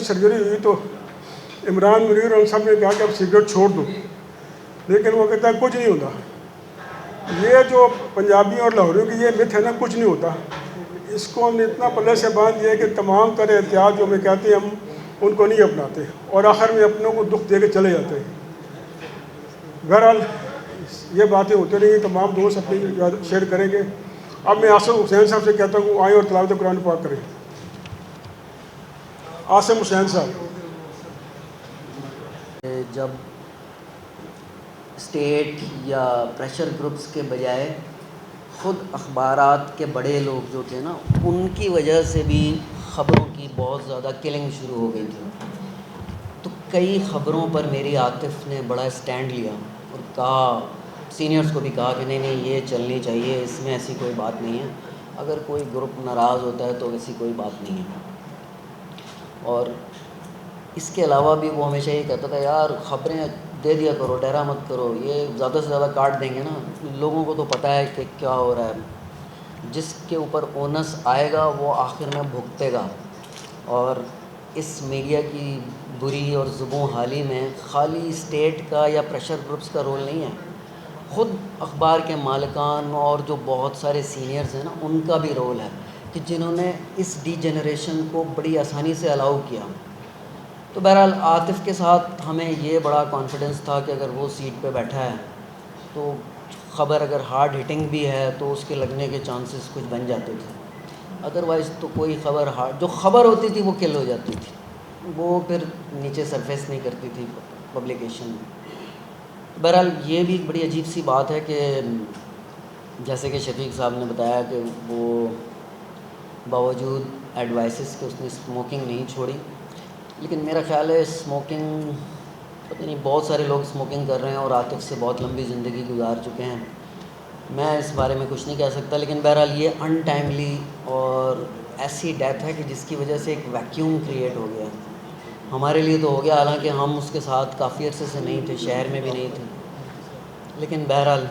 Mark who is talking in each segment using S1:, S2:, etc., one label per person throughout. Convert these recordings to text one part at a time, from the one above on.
S1: Surgery ہوئی تو عمران منیر اور سب نے کہا کہ اب سگریٹ چھوڑ دو، لیکن وہ کہتا ہے کچھ نہیں ہوتا۔ یہ جو پنجابیوں اور لاہوریوں کی یہ مت ہے نا، کچھ نہیں ہوتا، اس کو ہم نے اتنا پلے سے باندھ دیا کہ تمام طرح احتیاط جو ہمیں کہتے ہیں ہم ان کو نہیں اپناتے، اور آخر میں اپنوں کو دکھ دے کے چلے جاتے ہیں۔ بہرحال یہ باتیں ہوتی رہی، تمام دوست اپنی شیئر کریں گے۔ اب میں آصف حسین صاحب سے کہتا ہوں آئیں اور تلاوت قرآن پاک کریں۔ آصف حسین صاحب۔
S2: جب اسٹیٹ یا پریشر گروپس کے بجائے خود اخبارات کے بڑے لوگ جو تھے نا، ان کی وجہ سے بھی خبروں کی بہت زیادہ کلنگ شروع ہو گئی تھی، تو کئی خبروں پر میری عاطف نے بڑا اسٹینڈ لیا اور کہا، سینئرز کو بھی کہا کہ نہیں یہ چلنی چاہیے، اس میں ایسی کوئی بات نہیں ہے، اگر کوئی گروپ ناراض ہوتا ہے تو ایسی کوئی بات نہیں ہے۔ اور اس کے علاوہ بھی وہ ہمیشہ یہ کہتا تھا یار خبریں دے دیا کرو، ڈرا مت کرو، یہ زیادہ سے زیادہ کاٹ دیں گے نا، لوگوں کو تو پتہ ہے کہ کیا ہو رہا ہے، جس کے اوپر اونس آئے گا وہ آخر میں بھگتے گا۔ اور اس میڈیا کی بری اور زبوں حالی میں خالی اسٹیٹ کا یا پریشر گروپس کا رول نہیں ہے، خود اخبار کے مالکان اور جو بہت سارے سینئرز ہیں نا، ان کا بھی رول ہے کہ جنہوں نے اس ڈی جنریشن کو بڑی آسانی سے الاؤ کیا۔ تو بہرحال عاطف کے ساتھ ہمیں یہ بڑا کانفیڈنس تھا کہ اگر وہ سیٹ پہ بیٹھا ہے تو خبر اگر ہارڈ ہٹنگ بھی ہے تو اس کے لگنے کے چانسز کچھ بن جاتے تھے، ادروائز تو کوئی خبر جو خبر ہوتی تھی وہ کل ہو جاتی تھی، وہ پھر نیچے سرفیس نہیں کرتی تھی پبلیکیشن میں۔ بہرحال یہ بھی بڑی عجیب سی بات ہے کہ جیسے کہ شفیق صاحب نے بتایا کہ وہ باوجود ایڈوائسز کہ اس نے اسموکنگ نہیں چھوڑی، لیکن میرا خیال ہے اسموکنگ پتہ نہیں بہت سارے لوگ اسموکنگ کر رہے ہیں اور عاطف سے بہت لمبی زندگی گزار چکے ہیں، میں اس بارے میں کچھ نہیں کہہ سکتا، لیکن بہرحال یہ ان ٹائملی اور ایسی ڈیتھ ہے کہ جس کی وجہ سے ایک ویکیوم کریٹ ہو گیا، ہمارے لیے تو ہو گیا، حالانکہ ہم اس کے ساتھ کافی عرصے سے نہیں تھے، شہر میں بھی نہیں تھے، لیکن بہرحال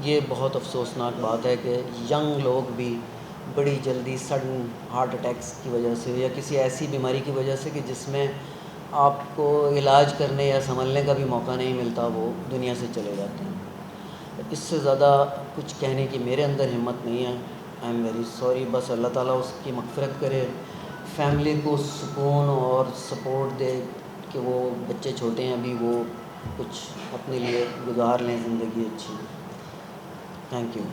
S2: یہ بہت افسوسناک بات ہے کہ ینگ لوگ بھی بڑی جلدی سڈن ہارٹ اٹیکس کی وجہ سے یا کسی ایسی بیماری کی وجہ سے کہ جس میں آپ کو علاج کرنے یا سنبھلنے کا بھی موقع نہیں ملتا، وہ دنیا سے چلے جاتے ہیں۔ اس سے زیادہ کچھ کہنے کی میرے اندر ہمت نہیں ہے، آئی ایم ویری سوری، بس اللہ تعالیٰ اس کی مغفرت کرے، فیملی کو سکون اور سپورٹ دے کہ وہ بچے چھوٹے ہیں ابھی، وہ کچھ اپنے لیے گزار لیں زندگی اچھی۔ Thank you.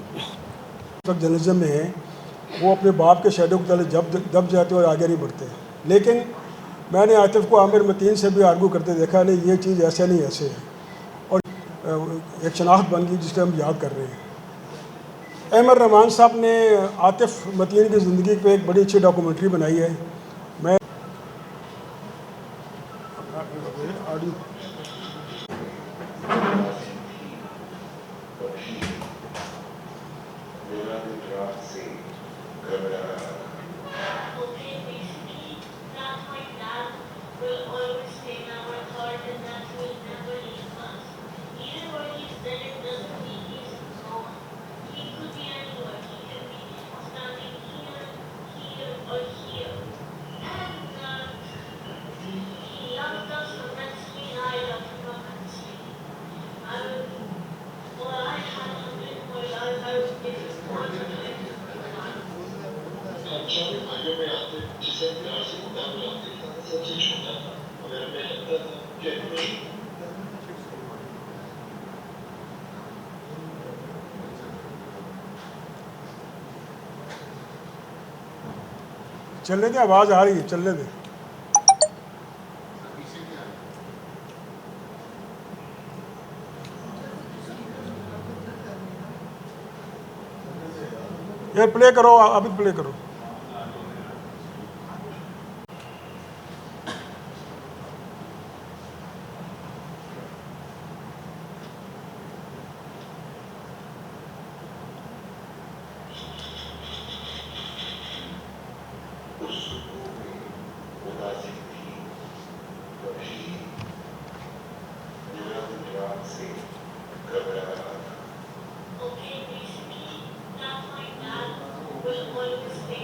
S1: جرنلزم میں ہے وہ اپنے باپ کے شیڈو کے تلے دب جاتے اور آگے نہیں بڑھتے، لیکن میں نے عاطف کو عامر متین سے بھی آرگو کرتے دیکھا، نہیں یہ چیز ایسے نہیں ایسے ہے، اور ایک شناخت بن گئی جس کو ہم یاد کر رہے ہیں۔ احمد رحمان صاحب نے عاطف متین کی زندگی پہ ایک بڑی اچھی ڈاکومنٹری بنائی ہے، میں چلنے دیں، آواز آ رہی ہے، چلنے دیں۔ یہ پلے کرو، ابھی پلے کرو۔
S3: Okay, basically, that's my dad will always stay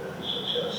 S3: 1986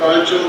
S3: 5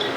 S3: 3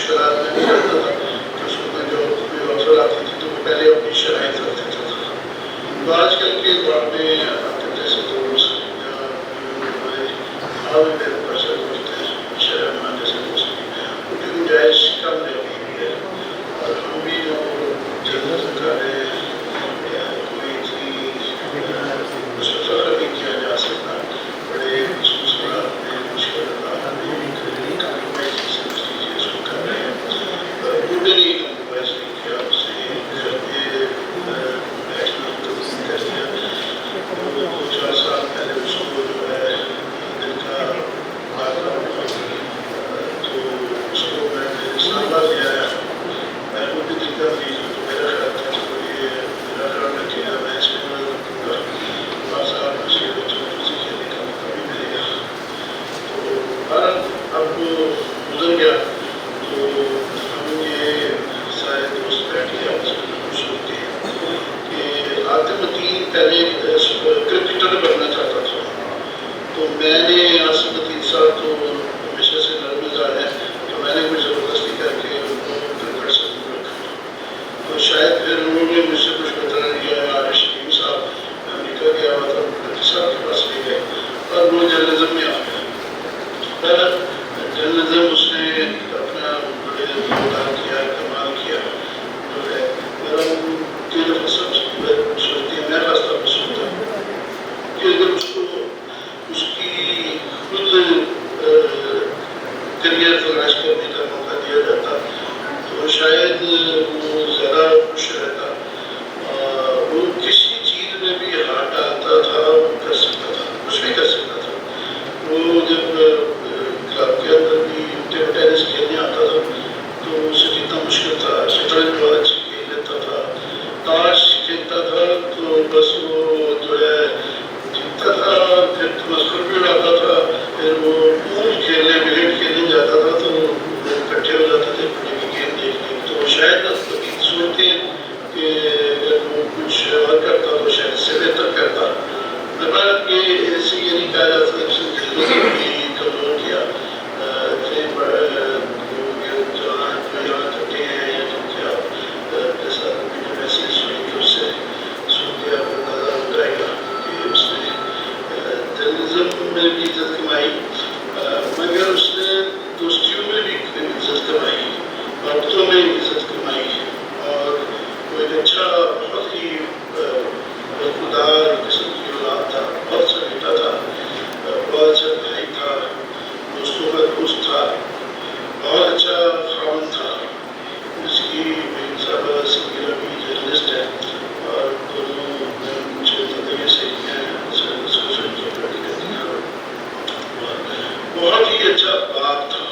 S3: مشکلات میں نہیں رہتا تھا کہ اس میں جو کوئی آفر آتی تھی تو وہ پہلے اپنی شرائط رکھ دیتا تھا. تو آج کل کے دور میں آپ کے جیسے دوست یا ہمارے میرے پریشر دوست ہیں شہرمان جیسے دوست ہیں ان کی گنجائش کم رہ گئی ہے اور ہم بھی جو جلد کر رہے ہیں کوئی چیز اس پر فخر نہیں کیا جا سکتا. بڑے خصوصیات میں مشکلات میں کمپرومائز سے کچھ چیزیں اس کو کر رہے ہیں ٹوٹلی کمپرومائز نہیں کیا اس سے گھر میں بیٹھنا تو کر لیا. 2-4 سال پہلے اس کو جو ہے دل کا داخلہ ہوا تو اس کو میں اسلام آباد لے آیا. میں کو بھی دل کا مریض ہوں تو میرا خیال تھا کہ میرا خیال رکھے گا میں اس میں مدد کروں گا. 5 سال میں سے بچوں کو کھیلنے کا موقع بھی ملے گا. تو اب گزر گیا تو ہم یہ سارے دوست بیٹھ کے آپس میں سوچتے ہیں کہ عاطف الدین پہلے کرکٹر بننا چاہتا تھا. تو میں نے عاصم الدین صاحب تو ہمیشہ سے نرم مزاج ہے تو میں نے کوئی زبردستی کر کے ان کو کرکٹ سے دور رکھا. تو شاید پھر انہوں نے مجھ سے کچھ بتا دیا عارف شکیم صاحب امریکہ گیا ہوا تھا مفتی صاحب کے پاس لے گئے اور وہ جرنلزم میں آ گیا. جرنلزم اس نے اپنا بڑے زوردار کیا کمال کیا جو ہے. میرا کئی دفعہ سب سوچتے ہیں میں خاص طور پر سوچتا ہوں کہ اگر اس کو اس کی خود کریئر تلاش کرنے کا موقع دیا جاتا تو شاید وہ زیادہ خوش رہتا. وہ کسی چیز میں بھی ہاتھ ڈالتا تھا وہ کر سکتا تھا کچھ بھی کر سکتا تھا. وہ جب کلب کے اندر بھی ٹیبل ٹینس کھیلنے آتا تھا تو اسے جتنا مشکل تھا شطرنج بہت اچھی کھیل لیتا تھا تاش کھیلتا تھا تو بس وہ جو ہے جیتتا تھا پھر تمسکر بھی اڑاتا تھا پھر وہ کھیلنے بلیٹ کھیلنے جاتا تھا تو وہ اکٹھے ہو جاتے تھے گیم دیکھنے. تو شاید سوچتے ہیں کہ اگر وہ کچھ اور کرتا تو شاید سے بہتر کرتا. یہ ایسے یہ نہیں کہا جا سکتا کہ کمزور کیا جوان کرتے ہیں یا تو کیا جیسا میسیج سنیں گے اس سے سن کے آپ کو اندازہ ہو جائے گا کہ اس نے جرنلزم میں بھی عزت کمائی مگر اس نے دوستیوں میں بھی عزت کمائی محبتوں میں عزت کمائی اور وہ ایک اچھا بہت ہی وفادار قسم کی اولاد تھا. بہت اچھا بیٹا تھا بہت اچھا بھائی تھا دوستوں کا دوست تھا بہت اچھا خاوند تھا. اس کی بہن صاحبہ سنگیرہ بھی جرنلسٹ ہے اور دونوں مجھے نظریے سے سوشل میڈیا پر کرتی ہیں. بہت ہی اچھا باپ تھا.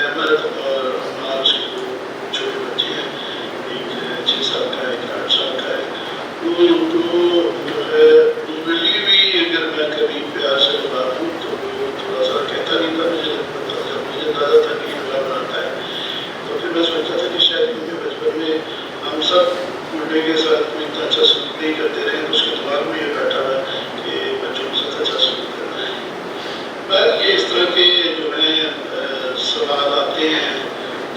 S3: احمد اور عمار اس کے 2 چھوٹے بچے ہیں ایک 6 سال کا ایک 8 سال کا ہے. وہ جو ہے ملی بھی اگر میں کبھی پیار سے بات ہوں تو وہ تھوڑا سا کہتا نہیں تھا مجھے اندازہ تھا کہ یہ بڑا بناتا ہے. تو پھر میں سوچتا تھا کہ شاید کیونکہ بچپن میں ہم سب بوڑھے کے ساتھ کوئی اتنا اچھا سلوک نہیں کرتے رہے تو اس کے دماغ میں یہ بیٹھا ہے کہ بچوں کے ساتھ اچھا سلوک کرنا ہے. یہ اس طرح کے جو ہیں سوال آتے ہیں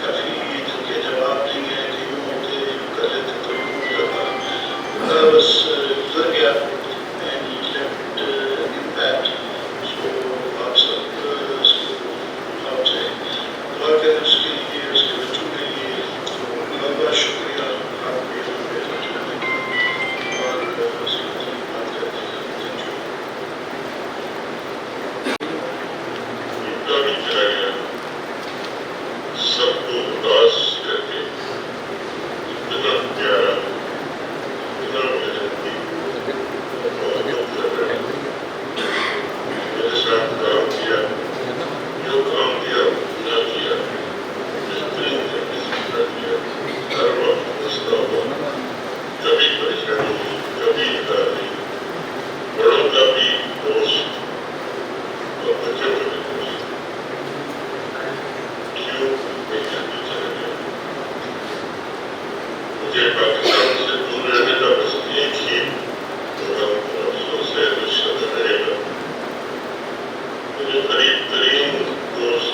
S3: کافی جن کے جواب نہیں ہیں کہ یوں ہوتے یوں کر لیتے تو یوں ہو جاتا. بس گزر گیا اینڈ لیفٹ امپیکٹ. سو آپ سب اس کو آپ سے دعا کریں اس کے لیے اس کے بچوں کے لیے. بہت بہت شکریہ آپ کے جانے کا اور اس کی بات کرنے کا.
S4: سب کو اداس کر کے اتنا پیارا اتنا محنتی میرے ساتھ کام کیا جو کام دیا نہ کیا بہترین سے نہ کیا ہر وقت مسئلہ ہوا کبھی پریشانی کبھی اداری بڑوں کا بھی دوست اور بچوں کا بھی دوست. مجھے پاکستان سے دور رہنے کا بس ایک ہی افسوس ہے جو شبد رہے گا. میرے قریب ترین دوست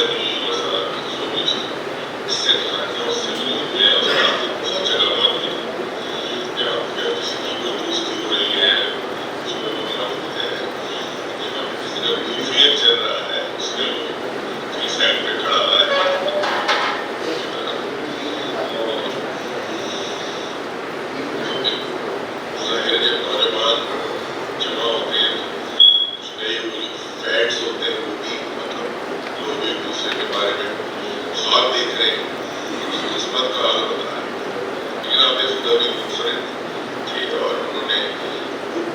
S4: بنی اور سارا جو بھی اس سے اس سے میں بہت جگہ مانتی ہوں کہ آپ کے کسی کی کوئی دوستی ہو رہی ہے اس میں مدد ہے کسی کا کوئی فیئر چل رہا ہے اس میں کسی سائڈ پہ کھڑا ہے ظاہر ہے جب نوجوان جمع ہوتے ہیں اس میں یہ جو فیکٹس ہوتے ہیں وہ بھی مطلب لوگ ایک دوسرے کے بارے میں خواب دیکھ رہے ہیں اس کی قسمت کا حال ہوتا ہے لیکن آپ نے خدا بھی منفرد تھے اور انہوں نے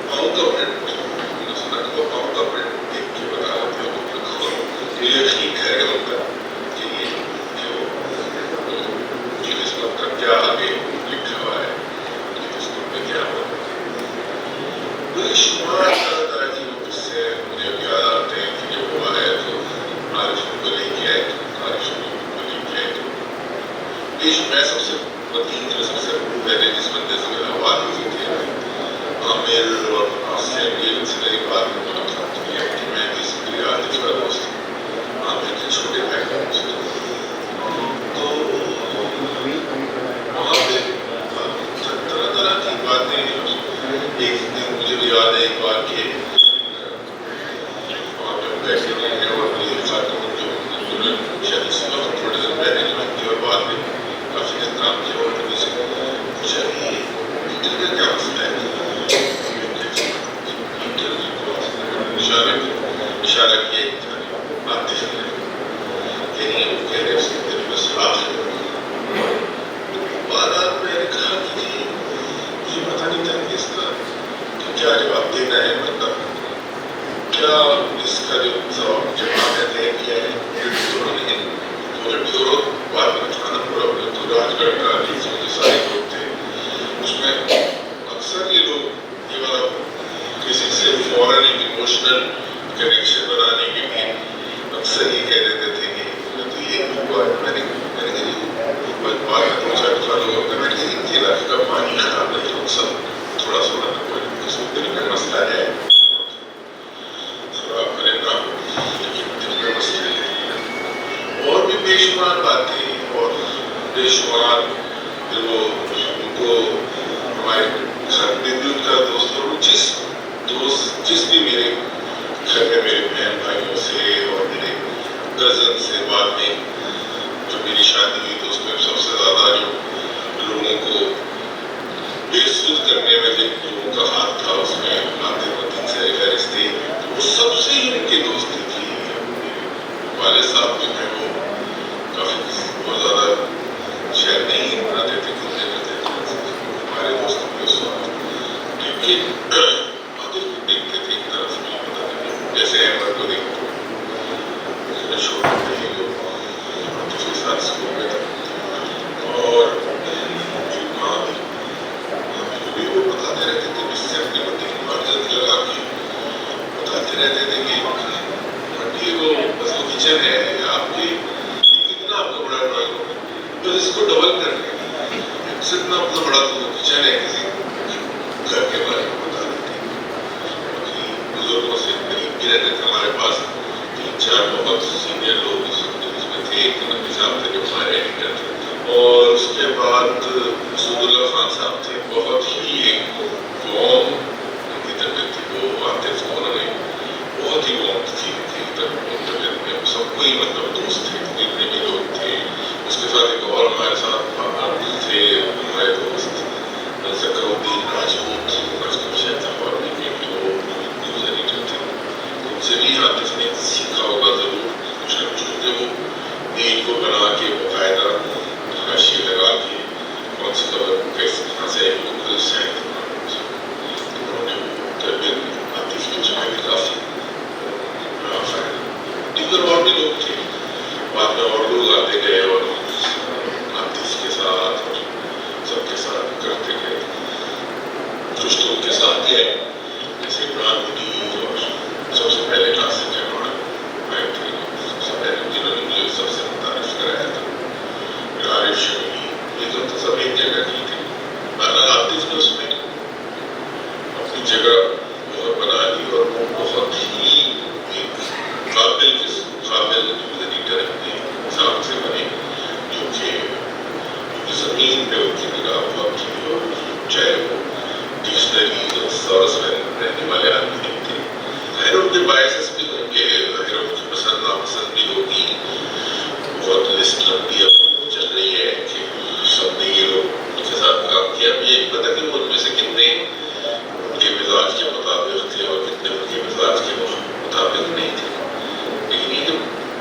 S4: پاؤں کا پرنٹ سنا کو پاؤں کا پرنٹ دیکھ کے بتا رہے تھے یہ یقین ہے ہوتا کہ یہ جو قسمت کا کیا آگے لکھا ہوا ہے کہ قسمت میں کیا ہوتا ہے بے شمار طرح طرح کی وہ قصے مجھے یاد آتے ہیں کہ جب وہ آیا تو عارفوں کو لے کے آئے تو عارفوں کو لے کے آئے تو میں سب سے بدین جو سب سے پہلے جس بندے سے میرا بات ہوئی تھی عامر اور آسم یہ سے میری بات میں ملاقات ہوئی ہے کہ میں اس کے لیے عاطف کا دوست ہوں عامر کے چھوٹے بھائی کا دوست تو وہاں پہ طرح طرح کی باتیں ایک دن مجھے بھی یاد ہے ایک بار کہ وہاں پہ بیٹھے ہوئے ہیں اور یہ خاتون جو شاید اس وقت تھوڑے دن پہلے جو کی اور بعد میں کافی احترام کیا اور کبھی سے پوچھا کہ انٹرویو کیا مسئلہ ہے اشارہ کیا عاطف نے یعنی وہ کہہ رہے اس کے دل میں سلاخ ہے بعد میں نے کہا کہ جی یہ پتہ نہیں تھا کہ اس کا کیا جواب دینا ہے مطلب کیا اس کا جو جواب ہے کیا ہے جو بعد میں تھانہ پورا تو راج گڑھ کا جو سارے لوگ تھے اس میں اکثر یہ لوگ یہ والا کسی سے فوراً ایک ایموشنل کنیکشن بنانے کے لیے اکثر یہ کہہ دیتے تھے کہ تو یہ ہوا میں نے بعد میں دو چار سالوں میں نے ان کے علاقے کا پانی خراب نہیں ہو سب تھوڑا سوڑا اس کو دل میں مسئلہ ہے خراب کرے نہ ہو لیکن دل میں مسئلہ ہے اور بھی بے شمار باتیں اور بے شمار پھر وہ ان کو ہمارے گھر میں بھی ان کا دوست اور جس بھی میرے گھر میں میرے بہن بھائیوں سے اور میرے کزن سے بعد میں جو میری شادی ہوئی تو اس میں سب سے زیادہ جو لوگوں کو بے سود کرنے میں جن لوگوں کا ہاتھ تھا اس میں آتے مدین سے فہرست تھی وہ سب سے ہی ان کی دوستی تھی والد صاحب جو ہیں وہ کافی بہت زیادہ شاید نہیں بناتے تھے گھومنے کرتے تھے ہمارے دوستوں کے اس وقت لیکن عاطف کو دیکھتے تھے ایک طرف نہیں بتاتے جیسے احمد کو دیکھتے چھوٹے تھے جو عاطف کے ساتھ اسکول میں تھا اور ماں بھی وہ بتاتے رہتے تھے اس سے اپنے بندے کی معرضت لگا کے بتاتے رہتے تھے کہ بنٹی وہ بس وہ کچن ہے آپ کی کتنا آپ کو بڑا ڈرائنگ ہوگا بس اس کو ڈبل کر لیں اتنا اپنا بڑا تو کچن ہے کسی گھر کے بارے میں بتا دیتے باقی بزرگوں سے قریب بھی رہتے تھے ہمارے پاس تین چار بہت سینئر لوگ اس میں تھے ایک نبی صاحب تھے جو ہمارے ایڈیٹر تھے اور اس کے بعد مسعود اللہ خان صاحب تھے بہت ہی ایک قوم ان کی طبیعت تھی وہ عاطف کو انہوں نے بہت ہی قوم تھی طبیعت میں سب کو ہی مطلب دوست تھے جتنے بھی لوگ تھے اس کے ساتھ ایک اور ہمارے ساتھ تھے ہمارے دوست ذکر الدین راجپوت شاید اخبار میں بھی وہ نیوز ایڈیٹر تھے ان سے بھی عاطف نے سیکھا ہوگا ضرور کچھ نہ کچھ کیونکہ وہ نیل کو بنا کے باقاعدہ حاشیے لگا کے کون سی خبر کیسے کہاں سے لوکل شاید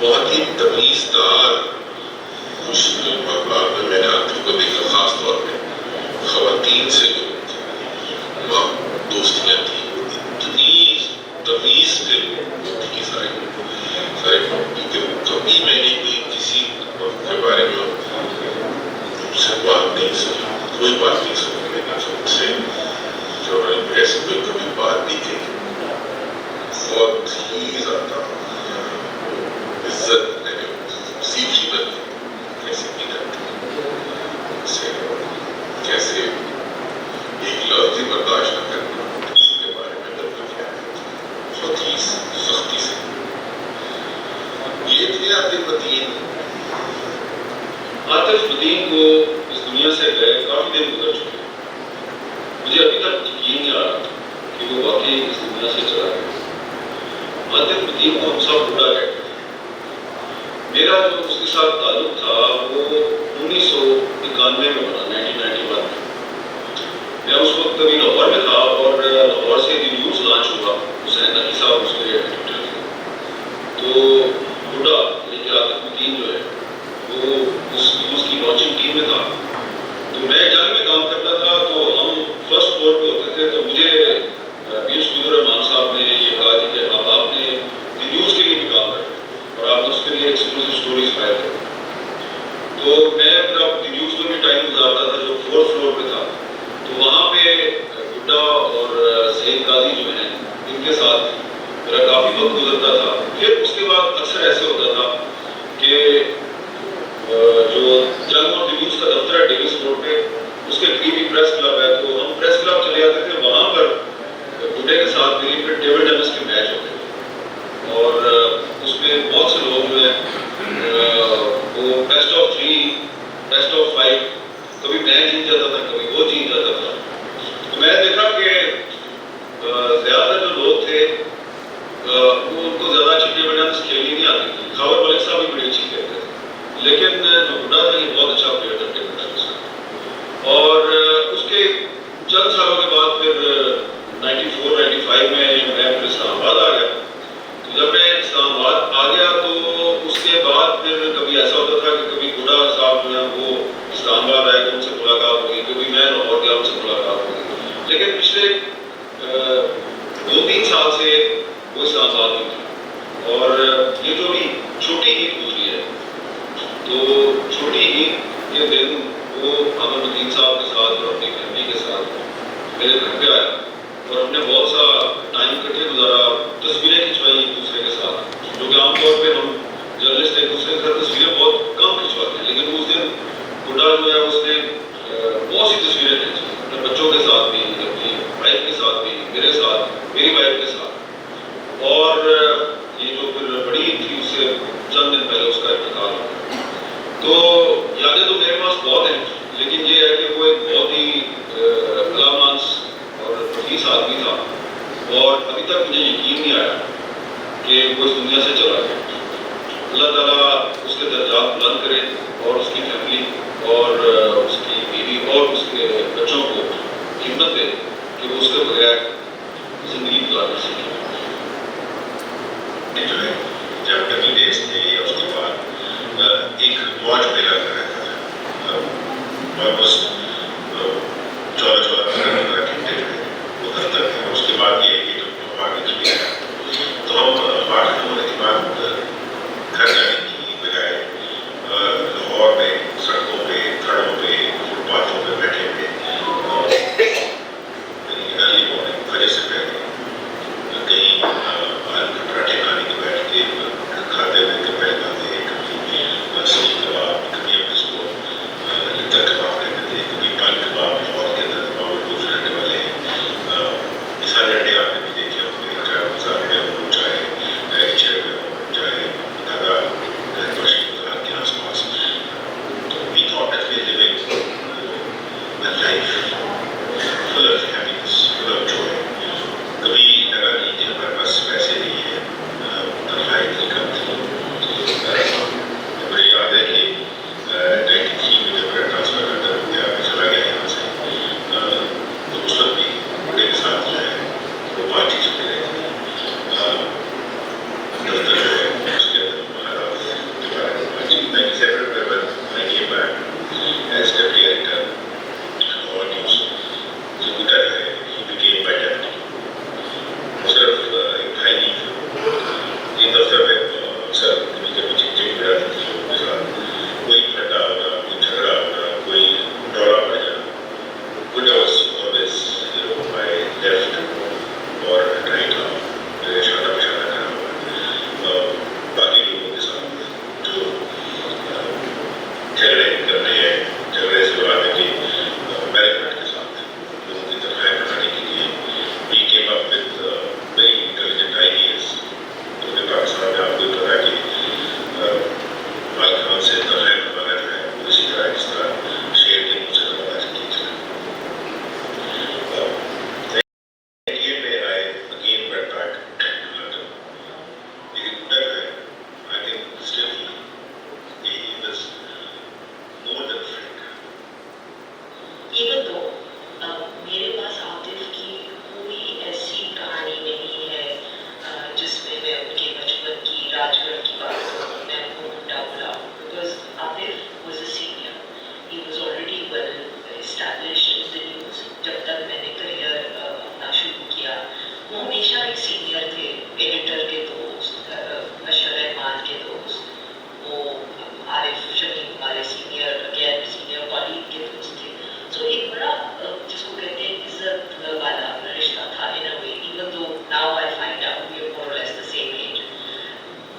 S4: بہت ہی تمیزدار کچھ اخبار میں نے آپ کو دیکھا، خاص طور پہ خواتین سے جو دوستیاں تھیں، اتنی تمیز کے لوگ کی سارے کیونکہ کبھی میں نے کوئی کسی کے بارے میں سے بات نہیں سنی، کوئی بات نہیں سنی میں نے ان سے جو ایسے کوئی کبھی بات نہیں کی، بہت ہی زیادہ عزت میں نے سیکھی بنی کیسے کی جاتی ہے، کیسے ایک لفظ ہی برداشت نہ کرنا کسی کے بارے میں جب کیا بہت ہی سختی سے. یہ تھے عاطف مدین. عاطف مدین کو اس دنیا سے گئے کافی دن گزر چکے، مجھے ابھی تک یقین نہیں آ رہا کہ وہ واقعی اس دنیا سے چلا گیا. عاطف مدین کو ہم سب بوڑھا کہتے تھے. میرا جو اس کے ساتھ تعلق تھا وہ 1991 میں بنا، 1991 میں. میں اس وقت کبھی لاہور میں تھا اور لاہور سے دی نیوز لانچ ہوا، حسین نقی صاحب اس کے ایڈیٹر تھے. تو بوڑھا یعنی عاطف مدین جو ہے وہ اس نیوز کی لانچنگ ٹیم میں تھا. تو میں جنگ میں کام کرتا تھا، تو ہم فرسٹ فلور پہ ہوتے تھے. تو مجھے پی ایچ قدر رحمان صاحب نے یہ کہا کہ اب آپ نے دی نیوز کے لیے بھی کام کرنا اور آپ نے اس کے لیے ایکسکلوسیو اسٹوریز فائل کریں. تو میں پھر اب دی نیوز میں بھی ٹائم گزارتا تھا جو فورتھ فلور پہ تھا. تو وہاں پہ گڈا اور سعید قاضی جو ہیں ان کے ساتھ میرا کافی وقت گزرتا تھا. پھر اس کے بعد اکثر ایسے ہوتا تھا کہ جو جنگ اور دی نیوز کا دفتر ہے ڈیوس روڈ پہ، اس کے قریب ہی پریس کلب ہے. تو ہم پریس کلب چلے جاتے تھے. وہاں پر گڈے کے ساتھ میری پھر ٹیبل ٹینس کے میچ ہوتے تھے اور اس میں بہت سے لوگ جو ہیں وہ بیسٹ آف 3 بیسٹ آف 5 کبھی میں جیت جاتا تھا کبھی وہ جیت جاتا تھا. تو میں دیکھا کہ زیادہ جو لوگ تھے وہ ان کو زیادہ اچھی ٹیبل ٹینس کھیلنی نہیں آتی تھی. خاور ملک صاحب بھی بڑی اچھی کھیلتے تھے، لیکن جو بڈا تھا یہ بہت اچھا پلیئر تھا ٹیبل ٹینس کا. اور اس کے چند سالوں کے بعد پھر 94-95 میں میں پھر اسلام آباد آ گیا. تو جب میں اسلام آباد آ گیا تو اس کے بعد پھر کبھی ایسا ہوتا تھا کہ کبھی بڈا صاحب جو ہے وہ اسلام آباد آئے تو ان سے ملاقات ہوئی، کبھی میں لاہور گیا ان سے ملاقات ہوئی. لیکن پچھلے 2-3 سال سے وہ اسلام آباد میں تھے. اور یہ جو بھی چھوٹی عید گزری ہے تو چھوٹی عید کے دن وہ عامر مدین صاحب کے ساتھ اور اپنی فیملی کے ساتھ میرے گھر پہ آیا اور ہم نے بہت سا ٹائم کٹے گزارا. تصویریں کھنچوائی ایک دوسرے کے ساتھ، جو کہ عام طور پہ ہم جرنلسٹ ایک دوسرے کے ساتھ تصویریں بہت کم کھنچواتے ہیں. لیکن اس دن بڈا جو ہے اس نے بہت سی تصویریں کھینچی، اپنے بچوں کے ساتھ بھی، اپنی وائف کے ساتھ بھی، میرے ساتھ، میری وائف کے ساتھ. اور یہ جو پھر بڑی عید تھی اس سے چند دن پہلے اس کا انتقال ہو گیا. تو یادیں تو میرے پاس بہت ہیں، لیکن یہ ہے کہ وہ ایک بہت ہی علامانس اور حدیث آدمی تھا اور ابھی تک مجھے یقین نہیں آیا کہ وہ اس دنیا سے چلا گیا. اللہ تعالیٰ اس کے درجات بلند کرے اور اس کی فیملی اور اس کی بیوی اور اس کے بچوں کو ہمت دے کہ وہ اس کے بغیر زندگی گزارنا سیکھیں.
S3: جو ہے جب ڈبل ڈیز تھے اس کے بعد ایک واچ میلہ کر رہا تھا، آلموسٹ 14 گھنٹے جو ہے وہ کرتا تھا. اس کے بعد یہ ہے کہ جب آگے چلی گیا تو ہم 8 ہونے کے بعد گھر جانے کی بجائے لاہور میں سڑکوں پہ، کھڑوں پہ، فٹ پاتھوں پہ بیٹھے ہوئے ارلی مارننگ فجر سے پہلے کہیں آلو کے پراٹھے کھانے کے بیٹھ کے کھاتے ہوئے کپڑے کھاتے، کبھی سیخ کباب، کبھی ہم اس کو لتر کباب کہتے تھے، کبھی پان کباب لاہور کے اندر باول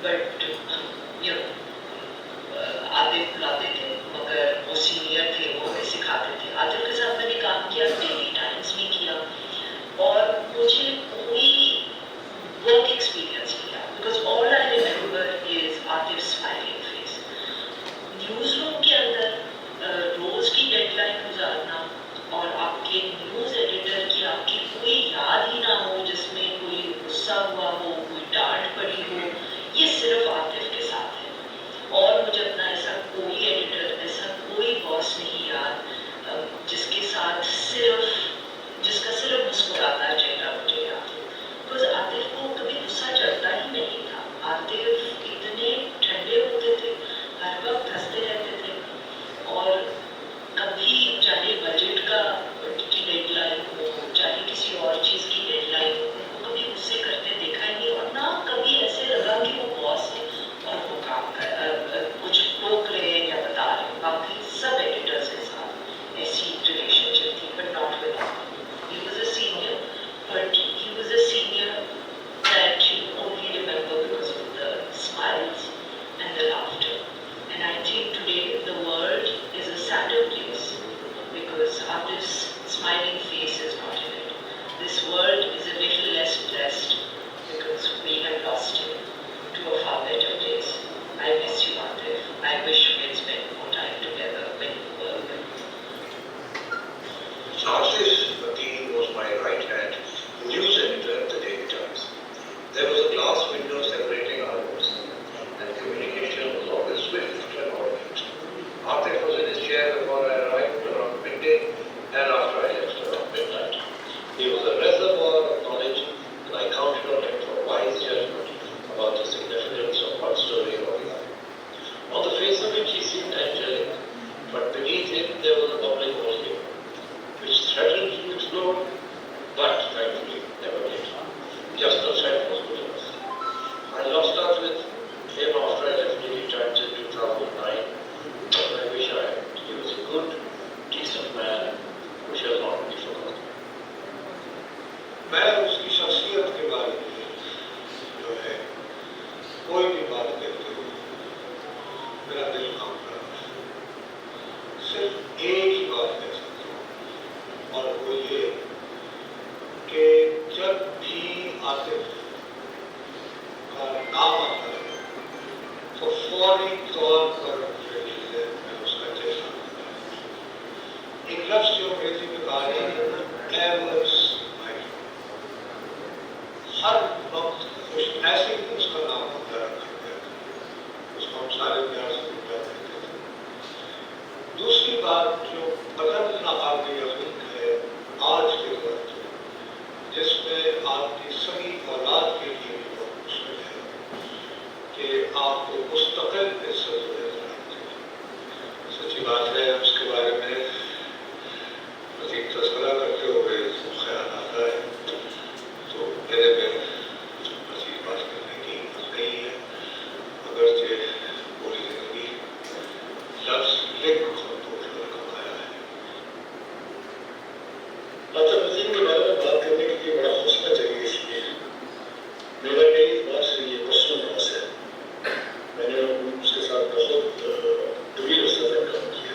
S3: بٹ عاطف بلاتے تھے مگر وہ سینئر تھے, وہ ہمیں سکھاتے تھے. عاطف کے ساتھ میں نے کام کیا, ڈیلی ٹائمس میں کیا, اور مجھے کوئی ورک ایکسپیرینس کیا, because all I remember is Atif smiling face. News room کے اندر روز کی ڈیڈ لائن گزارنا اور آپ کے نیوز ایڈیٹر کی آپ کی کوئی یاد ہی نہ ہو جس میں کوئی غصہ ہوا ہو, کوئی ڈانٹ پڑی ہو, یہ صرف عاطف کے ساتھ ہے. اور مجھے اپنا ایسا کوئی ایڈیٹر, ایسا کوئی باس نہیں یاد جس کے ساتھ جس کا صرف مسکراتا چہرہ مجھے یاد ہے. بیکاز عاطف کو کبھی غصہ چڑھتا ہی نہیں تھا. عاطف اتنے ٹھنڈے ہوتے تھے, ہر وقت ہنستے رہتے تھے, اور کبھی چاہے بجٹ کی ڈیڈ لائن ہو, چاہے کسی اور چیز کی ڈیڈ لائن ہو, ان کو کبھی غصے کرتے دیکھا ہی نہیں, اور نہ کبھی ایسے لگا کہ وہ باس ہے اور وہ کام کچھ ٹوک رہے ہیں یا بتا رہے ہیں. باقی سب ایڈیٹرس کے ساتھ ایسی ریلیشن شپ تھی, but not with him. He was a senior, but he was a senior that you only remember because of the smiles and the laughter. And I think today the world is a sadder place because Atif's smiling face is not in it. This world is a little less blessed because we have lost him to a far better place. I miss you, Atif. I wish we had spent more time together when you were with me.
S4: Atif Ateen was my right hand news editor at the Daily Times. There was a glass window separating our rooms, and communication was always swift and orderly. Atif was in his chair before I arrived around midday, and after I left around midnight. He was a reservoir of knowledge, and I counted on him for wise judgment about the significance of one story or the other. On the face of it, he seemed angelic, but beneath him there was a bubbling volume, which threatened to explode, but thankfully never did. Just the threat was good enough. I lost touch with him after I left Daily Times in 2009, but I wish I had. He was a good, decent man who shall not be forgotten. میں اس کی شخصیت کے بارے میں جو ہے کوئی بھی بات کرتے ہوئے میرا دل کام کر رہا ہے. صرف ایک ہی بات کہہ سکتا ہوں, اور وہ یہ کہ جب بھی عاطف کا نام آتا ہے تو فوری طور پر میرے دل میں اس کا چہرہ آتا ہے. ایک لفظ جو انگریزی میں کہا ہے ایورس, ہر وقت خوش, ایسے ہی اس کا نام ہوتا رکھا گیا تھا, اس کو ہم سارے پیار سے پوجا کرتے تھے. دوسری بات جو قدر ناقابل یقین ہے آج کے وقت جس میں آپ کی سبھی اولاد کے لیے بھی بہت مشکل ہے کہ آپ کو مستقل عزت نظر آتی ہے. سچی بات ہے, اس کے بارے میں مزید تذکرہ کرتے ہوئے خیال آتا ہے تو میرے میں مزید بات کرنے کی ہمت نہیں ہے, اگرچہ پوری زندگی لفظ لکھ خاموش رکھا گیا ہے. عاطف عظیم کے بارے میں بات کرنے کے لیے بڑا حوصلہ چاہیے, اس لیے میرا کئی بار سے یہ پرسنل لاس ہے. میں نے اس کے ساتھ بہت طویل سفر کام کیا,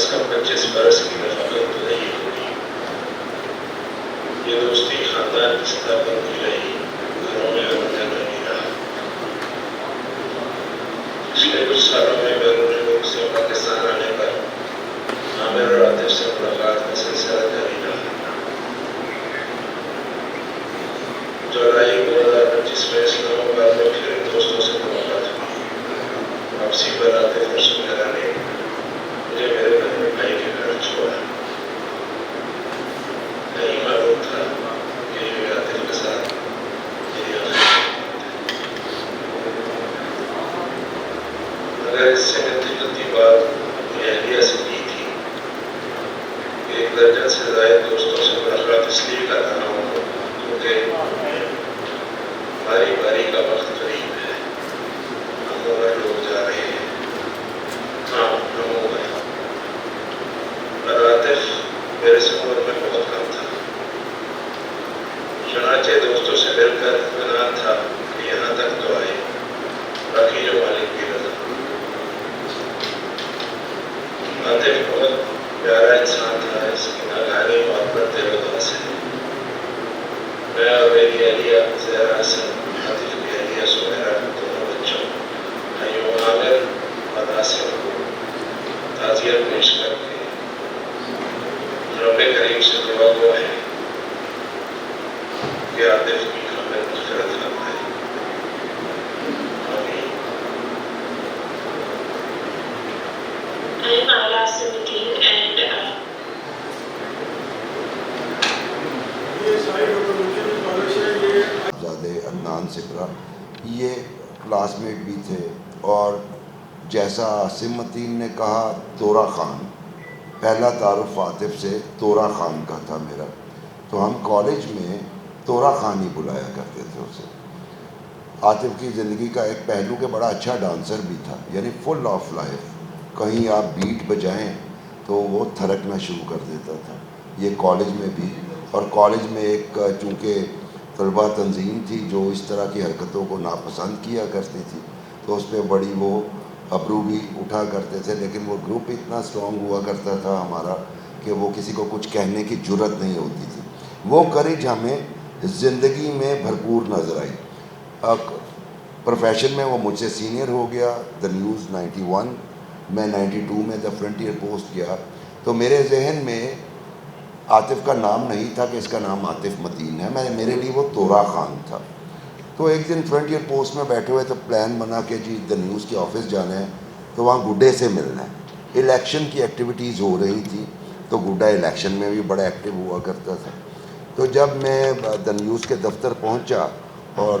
S3: از کم 25 برس کی رفاقت تو نہیں ہوگی. یہ دوستی خاندان کی سطح پر بھی رہی, گھروں میں اندر نہیں رہا. پچھلے کچھ سالوں میں بیرون ملک سے پاکستان آنے پر عامر اور عاطف سے ملاقات کا سلسلہ جاری رہا. جولائی 2025 میں اسلام آباد میں پھر دوستوں سے ملاقات ہوئی. واپسی پر عاطف اور سمیرا نے مجھے میرے بہن بھائی کے گھر چھوڑا. نہیں معلوم تھا کہ یہ عاطف کے ساتھ میری آخری مگر اس سے ملتی جلتی بات اہلیہ سے کی تھی. ایک درجن سے زائد دوستوں سے ملاقات اس لیے کر رہا ہوں کیونکہ ہماری باری کا وقت قریب ہے. ہم عمر لوگ جا رہے ہیں. ہاں ہم عمر. اور عاطف میرے سے عمر میں بہت کم تھا. چنانچہ دوستوں سے مل کر اطمینان تھا کہ یہاں تک تو آئے, باقی جو مالک کی رضا. عاطف بہت پیارا انسان تھا. اس کی ناگہانی موت پر دل اداس ہے. میں اور میری اہلیہ زہرا حسن, عاطف کی اہلیہ سمیرا, دونوں بچوں بھائیوں عامر اور ناصر کو تعزیت پیش کر کے رب کریم سے دعا گو ہے کہ عاطف کی کامل مغفرت فرمائے. آمین.
S5: I am Ala Simuddin and
S1: یہ ساری ڈاکومنٹری کالج ہے. یہ
S6: زادے عدنان سپرا یہ کلاس میٹ بھی تھے. اور جیسا عاصم متین نے کہا, تورا خان, پہلا تعارف عاطف سے تورا خان کا تھا میرا. تو ہم کالج میں تورا خان ہی بلایا کرتے تھے اسے. عاطف کی زندگی کا ایک پہلو کہ بڑا اچھا ڈانسر بھی تھا, یعنی فل آف لائف. کہیں آپ بیٹ بجائیں تو وہ تھرکنا شروع کر دیتا تھا. یہ کالج میں بھی. اور کالج میں ایک چونکہ طلبہ تنظیم تھی جو اس طرح کی حرکتوں کو ناپسند کیا کرتی تھی, تو اس پہ بڑی وہ ابرو بھی اٹھا کرتے تھے. لیکن وہ گروپ اتنا اسٹرانگ ہوا کرتا تھا ہمارا کہ وہ کسی کو کچھ کہنے کی جرت نہیں ہوتی تھی. وہ کریج ہمیں زندگی میں بھرپور نظر آئی. پروفیشن میں وہ مجھ سے سینئر ہو گیا. دا نیوز 91, میں 92 میں دا فرنٹیئر پوسٹ گیا. تو میرے ذہن میں عاطف کا نام نہیں تھا کہ اس کا نام عاطف متین ہے. میرے لیے وہ تورا خان تھا. تو ایک دن فرنٹیئر پوسٹ میں بیٹھے ہوئے تو پلان بنا کہ جی دا نیوز کے آفس جانا ہے, تو وہاں گڈے سے ملنا ہے. الیکشن کی ایکٹیویٹیز ہو رہی تھی, تو گڈا الیکشن میں بھی بڑا ایکٹیو ہوا کرتا تھا. تو جب میں دا نیوز کے دفتر پہنچا اور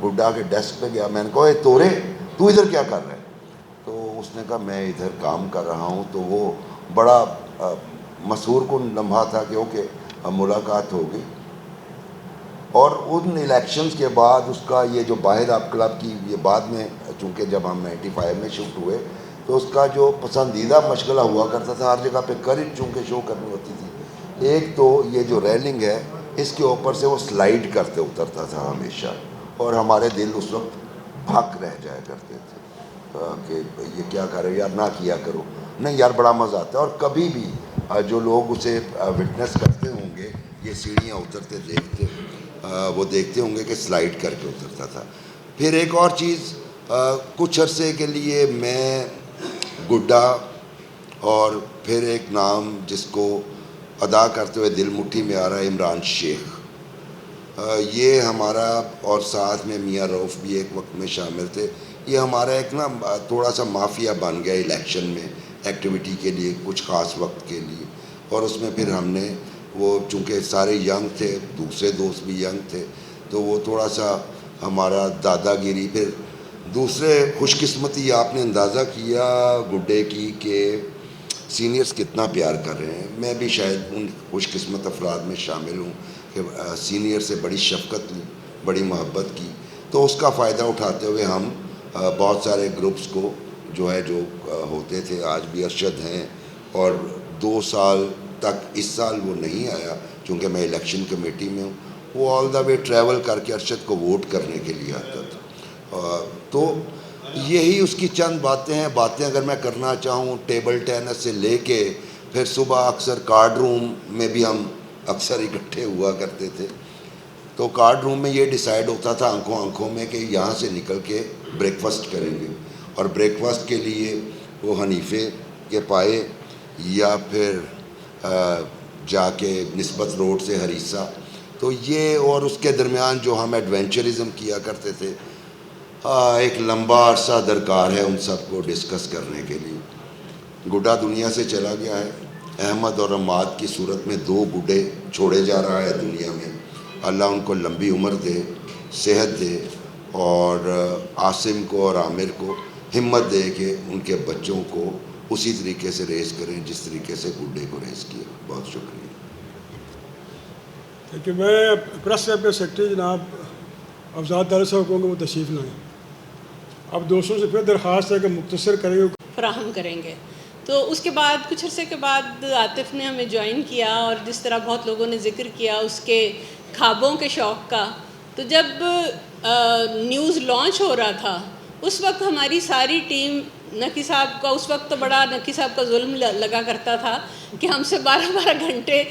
S6: گڈا کے ڈیسک پہ گیا, میں نے کہا اے تورے, تو ادھر کیا کر رہا ہے؟ تو اس نے کہا میں ادھر کام کر رہا ہوں. تو وہ بڑا مسحور کن لمحہ تھا کہ اوکے اب ملاقات ہوگی. اور ان الیکشنز کے بعد اس کا یہ جو باہر آپ کلب کی, یہ بعد میں چونکہ جب ہم 95 میں شفٹ ہوئے تو اس کا جو پسندیدہ مشغلہ ہوا کرتا تھا, ہر جگہ پہ کریج چونکہ شو کرنی ہوتی تھی. ایک تو یہ جو ریلنگ ہے اس کے اوپر سے وہ سلائیڈ کرتے اترتا تھا ہمیشہ, اور ہمارے دل اس وقت بھاگ رہ جایا کرتے تھے کہ یہ کیا کر رہے ہو یار, نہ کیا کرو. نہیں یار بڑا مزہ آتا ہے. اور کبھی بھی جو لوگ اسے وٹنس کرتے ہوں گے, یہ سیڑھیاں اترتے دیکھتے, وہ دیکھتے ہوں گے کہ سلائیڈ کر کے اترتا تھا. پھر ایک اور چیز, کچھ عرصے کے لیے میں گڈا اور پھر ایک نام جس کو ادا کرتے ہوئے دل مٹھی میں آ رہا ہے, عمران شیخ, یہ ہمارا, اور ساتھ میں میاں روف بھی ایک وقت میں شامل تھے. یہ ہمارا ایک نا تھوڑا سا مافیا بن گیا الیکشن میں ایکٹیویٹی کے لیے, کچھ خاص وقت کے لیے. اور اس میں پھر ہم نے وہ چونکہ سارے ینگ تھے, دوسرے دوست بھی ینگ تھے, تو وہ تھوڑا سا ہمارا دادا گیری. پھر دوسرے خوش قسمتی آپ نے اندازہ کیا گڈے کی کہ سینئرز کتنا پیار کر رہے ہیں. میں بھی شاید ان خوش قسمت افراد میں شامل ہوں کہ سینئر سے بڑی شفقت لی, بڑی محبت کی. تو اس کا فائدہ اٹھاتے ہوئے ہم بہت سارے گروپس کو جو ہوتے تھے, آج بھی ارشد ہیں, اور 2 سال تک, اس سال وہ نہیں آیا چونکہ میں الیکشن کمیٹی میں ہوں, وہ آل دا وے ٹریول کر کے ارشد کو ووٹ کرنے کے لیے آتا تھا. تو یہی اس کی چند باتیں ہیں. باتیں اگر میں کرنا چاہوں ٹیبل ٹینس سے لے کے پھر صبح اکثر کارڈ روم میں بھی ہم اکثر اکٹھے ہوا کرتے تھے. تو کارڈ روم میں یہ ڈیسائیڈ ہوتا تھا آنکھوں میں کہ یہاں سے نکل کے بریک فاسٹ کریں گے, اور بریک فاسٹ کے لیے وہ حنیفے کے پائے یا پھر جا کے نسبت روڈ سے ہریسہ. تو یہ اور اس کے درمیان جو ہم ایڈونچرزم کیا کرتے تھے, ایک لمبا عرصہ درکار ہے ان سب کو ڈسکس کرنے کے لیے. گڈا دنیا سے چلا گیا ہے. احمد اور عماد کی صورت میں 2 بوڑھے چھوڑے جا رہا ہے دنیا میں. اللہ ان کو لمبی عمر دے, صحت دے, اور عاصم کو اور عامر کو ہمت دے کہ ان کے بچوں کو اسی طریقے سے ریز کریں جس طریقے سے بوڑھے کو ریز کیا. بہت شکریہ.
S1: کہ میں پریس کلب کے سیکرٹری جناب افضال طارق صاحب کو وہ تشریف لائیں. اب دوستوں سے پھر درخواست ہے کہ مختصر کریں گے.
S7: فراہم کریں گے. تو اس کے بعد کچھ عرصے کے بعد عاطف نے ہمیں جوائن کیا, اور جس طرح بہت لوگوں نے ذکر کیا اس کے خوابوں کے شوق کا, تو جب نیوز لانچ ہو رہا تھا اس وقت ہماری ساری ٹیم نقی صاحب کا, اس وقت تو بڑا نقی صاحب کا ظلم لگا کرتا تھا کہ ہم سے 12 گھنٹے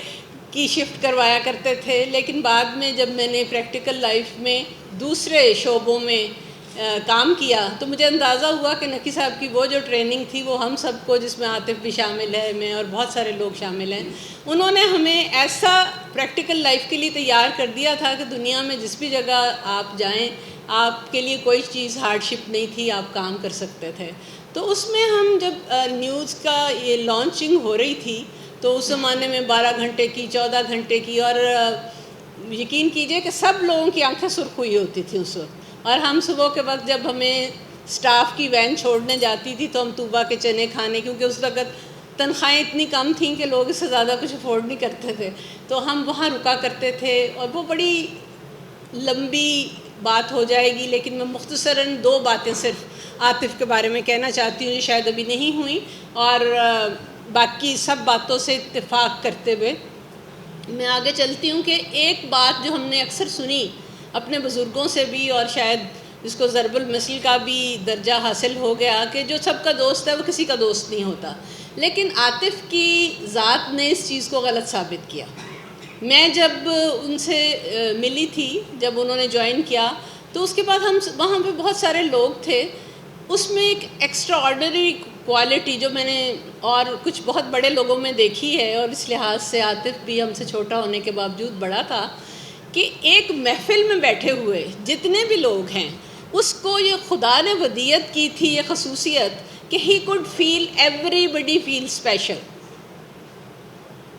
S7: کی شفٹ کروایا کرتے تھے. لیکن بعد میں جب میں نے پریکٹیکل لائف میں دوسرے شعبوں میں کام کیا تو مجھے اندازہ ہوا کہ نقی صاحب کی وہ جو ٹریننگ تھی وہ ہم سب کو, جس میں عاطف بھی شامل ہے, میں اور بہت سارے لوگ شامل ہیں, انہوں نے ہمیں ایسا پریکٹیکل لائف کے لیے تیار کر دیا تھا کہ دنیا میں جس بھی جگہ آپ جائیں آپ کے لیے کوئی چیز ہارڈ شپ نہیں تھی, آپ کام کر سکتے تھے. تو اس میں ہم جب نیوز کا یہ لانچنگ ہو رہی تھی تو اس زمانے میں 12 گھنٹے کی, 14 گھنٹے کی, اور یقین کیجئے کہ سب لوگوں کی آنکھیں سرخ ہوئی ہوتی تھیں اس وقت. اور ہم صبح کے وقت جب ہمیں سٹاف کی وین چھوڑنے جاتی تھی تو ہم طوبہ کے چنے کھانے, کیونکہ اس وقت تنخواہیں اتنی کم تھیں کہ لوگ اس سے زیادہ کچھ افورڈ نہیں کرتے تھے, تو ہم وہاں رکا کرتے تھے. اور وہ بڑی لمبی بات ہو جائے گی, لیکن میں مختصراً 2 باتیں صرف عاطف کے بارے میں کہنا چاہتی ہوں جو شاید ابھی نہیں ہوئی, اور باقی سب باتوں سے اتفاق کرتے ہوئے میں آگے چلتی ہوں. کہ ایک بات جو ہم نے اکثر سنی اپنے بزرگوں سے بھی, اور شاید جس کو ضرب المثل کا بھی درجہ حاصل ہو گیا, کہ جو سب کا دوست ہے وہ کسی کا دوست نہیں ہوتا. لیکن عاطف کی ذات نے اس چیز کو غلط ثابت کیا. میں جب ان سے ملی تھی, جب انہوں نے جوائن کیا, تو اس کے بعد ہم وہاں پہ بہت سارے لوگ تھے. اس میں ایک ایکسٹرا آرڈنری کوالٹی جو میں نے اور کچھ بہت بڑے لوگوں میں دیکھی ہے, اور اس لحاظ سے عاطف بھی ہم سے چھوٹا ہونے کے باوجود بڑا تھا, کہ ایک محفل میں بیٹھے ہوئے جتنے بھی لوگ ہیں اس کو یہ خدا نے ودیت کی تھی, یہ خصوصیت کہ he could feel everybody feel special.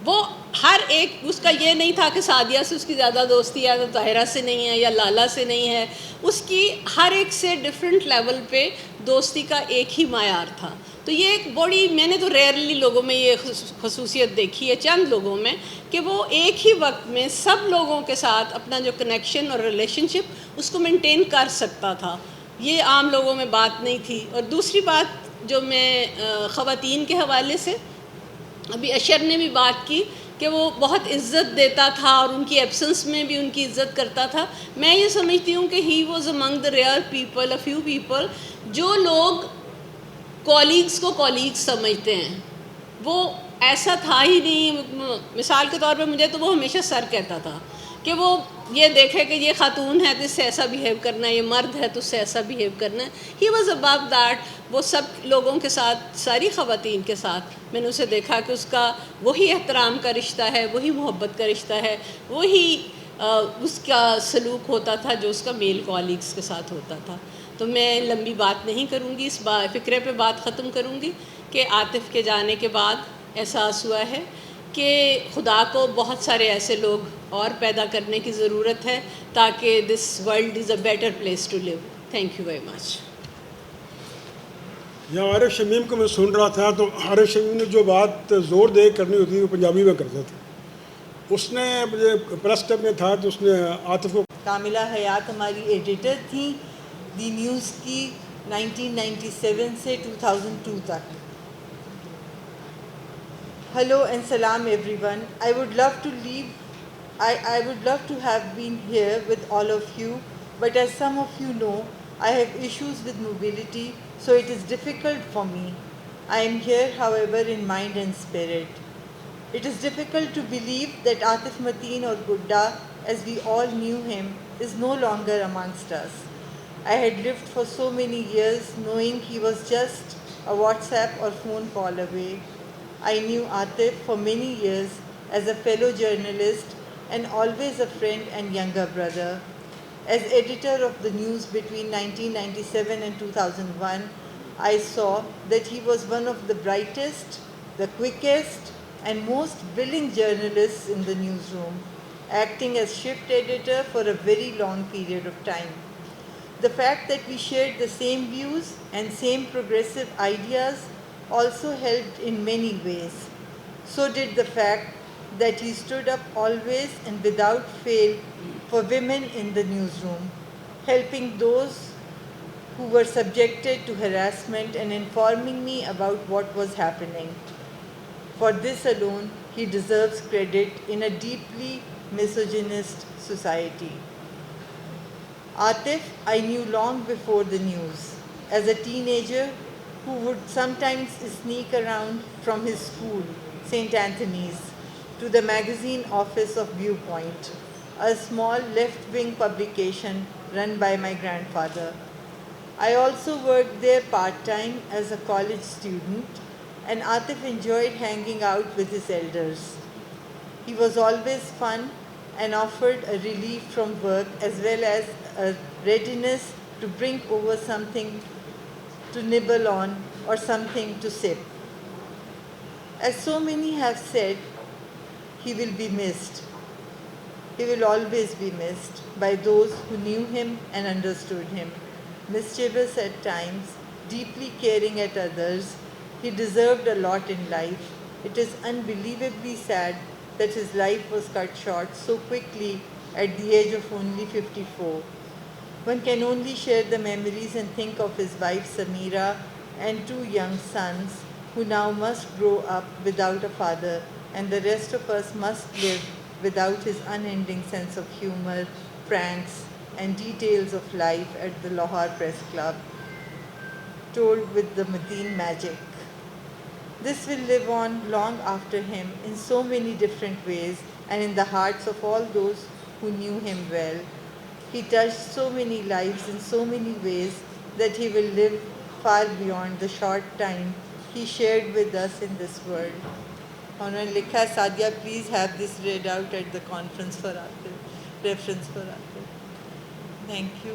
S7: وہ ہر ایک, اس کا یہ نہیں تھا کہ سعدیہ سے اس کی زیادہ دوستی ہے, تو طاہرہ سے نہیں ہے, یا لالا سے نہیں ہے. اس کی ہر ایک سے ڈفرینٹ لیول پہ دوستی کا ایک ہی معیار تھا. تو یہ ایک بڑی, میں نے تو ریئرلی لوگوں میں یہ خصوصیت دیکھی ہے, چند لوگوں میں, کہ وہ ایک ہی وقت میں سب لوگوں کے ساتھ اپنا جو کنیکشن اور ریلیشن شپ اس کو مینٹین کر سکتا تھا. یہ عام لوگوں میں بات نہیں تھی. اور دوسری بات جو میں خواتین کے حوالے سے, ابھی اشر نے بھی بات کی کہ وہ بہت عزت دیتا تھا اور ان کی ایبسنس میں بھی ان کی عزت کرتا تھا. میں یہ سمجھتی ہوں کہ he was among the rare people, a few people, جو لوگ کولیگز کو کولیگز سمجھتے ہیں. وہ ایسا تھا ہی نہیں. مثال کے طور پہ مجھے تو وہ ہمیشہ سر کہتا تھا کہ وہ یہ دیکھے کہ یہ خاتون ہے تو اس سے ایسا بیہیو کرنا ہے, یہ مرد ہے تو اس سے ایسا بیہیو کرنا ہے. He was above that. وہ سب لوگوں کے ساتھ, ساری خواتین کے ساتھ میں نے اسے دیکھا کہ اس کا وہی احترام کا رشتہ ہے, وہی محبت کا رشتہ ہے, وہی اس کا سلوک ہوتا تھا جو اس کا میل کولیگز کے ساتھ ہوتا تھا. تو میں لمبی بات نہیں کروں گی, اس فکرے پہ بات ختم کروں گی کہ عاطف کے جانے کے بعد احساس ہوا ہے کہ خدا کو بہت سارے ایسے لوگ اور پیدا کرنے کی ضرورت ہے تاکہ this world is a better place to live. Thank you very much.
S1: یہاں عارف شمیم کو میں سن رہا تھا, تو عارف شمیم نے جو بات زور دے کرنی ہوتی تھی وہ پنجابی میں کرتا تھا. اس نے مجھے پریس کلب میں تھا تو اس نے عاطف کو,
S8: کاملہ حیات ہماری ایڈیٹر تھیں دی نیوز کی 1997 سے 2002 تک. Hello and salam everyone. I would love to have been here with all of you, but as some of you know, I have issues with mobility, so it is difficult for me. I am here, however, in mind and spirit. It is difficult to believe that Atif Mateen or Gudda, as we all knew him, is no longer amongst us. I had lived for so many years knowing he was just a WhatsApp or phone call away. I knew Atif for many years as a fellow journalist and always a friend and younger brother. As editor of the news between 1997 and 2001, I saw that he was one of the brightest, the quickest, and most willing journalists in the newsroom, acting as shift editor for a very long period of time. The fact that we shared the same views and same progressive ideas also helped in many ways. So did the fact that he stood up always and without fail for women in the newsroom, helping those who were subjected to harassment and informing me about what was happening. For this alone, he deserves credit in a deeply misogynist society. Atif, I knew long before the news. As a teenager who would sometimes sneak around from his school, St. Anthony's, to the magazine office of Viewpoint, a small left-wing publication run by my grandfather. I also worked there part-time as a college student, and Atif enjoyed hanging out with his elders. He was always fun and offered a relief from work as well as a readiness to bring over something to nibble on or something to sip. As so many have said, he will be missed. He will always be missed by those who knew him and understood him. Mischievous at times, deeply caring at others, he deserved a lot in life. It is unbelievably sad that his life was cut short so quickly at the age of only 54. One can only share the memories and think of his wife Samira and 2 young sons who now must grow up without a father, and the rest of us must live without his unending sense of humor, pranks, and details of life at the Lahore Press Club, told with the Mateen magic. This will live on long after him in so many different ways and in the hearts of all those who knew him well. He touched so many lives in so many ways that he will live far beyond the short time he shared with us in this world. Honorable Likha Sadia, please have this read out at the conference for Atif, reference for Atif. Thank you.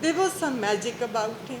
S8: There was some magic about him.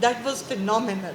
S8: that was phenomenal.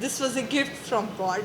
S8: This was a gift from God.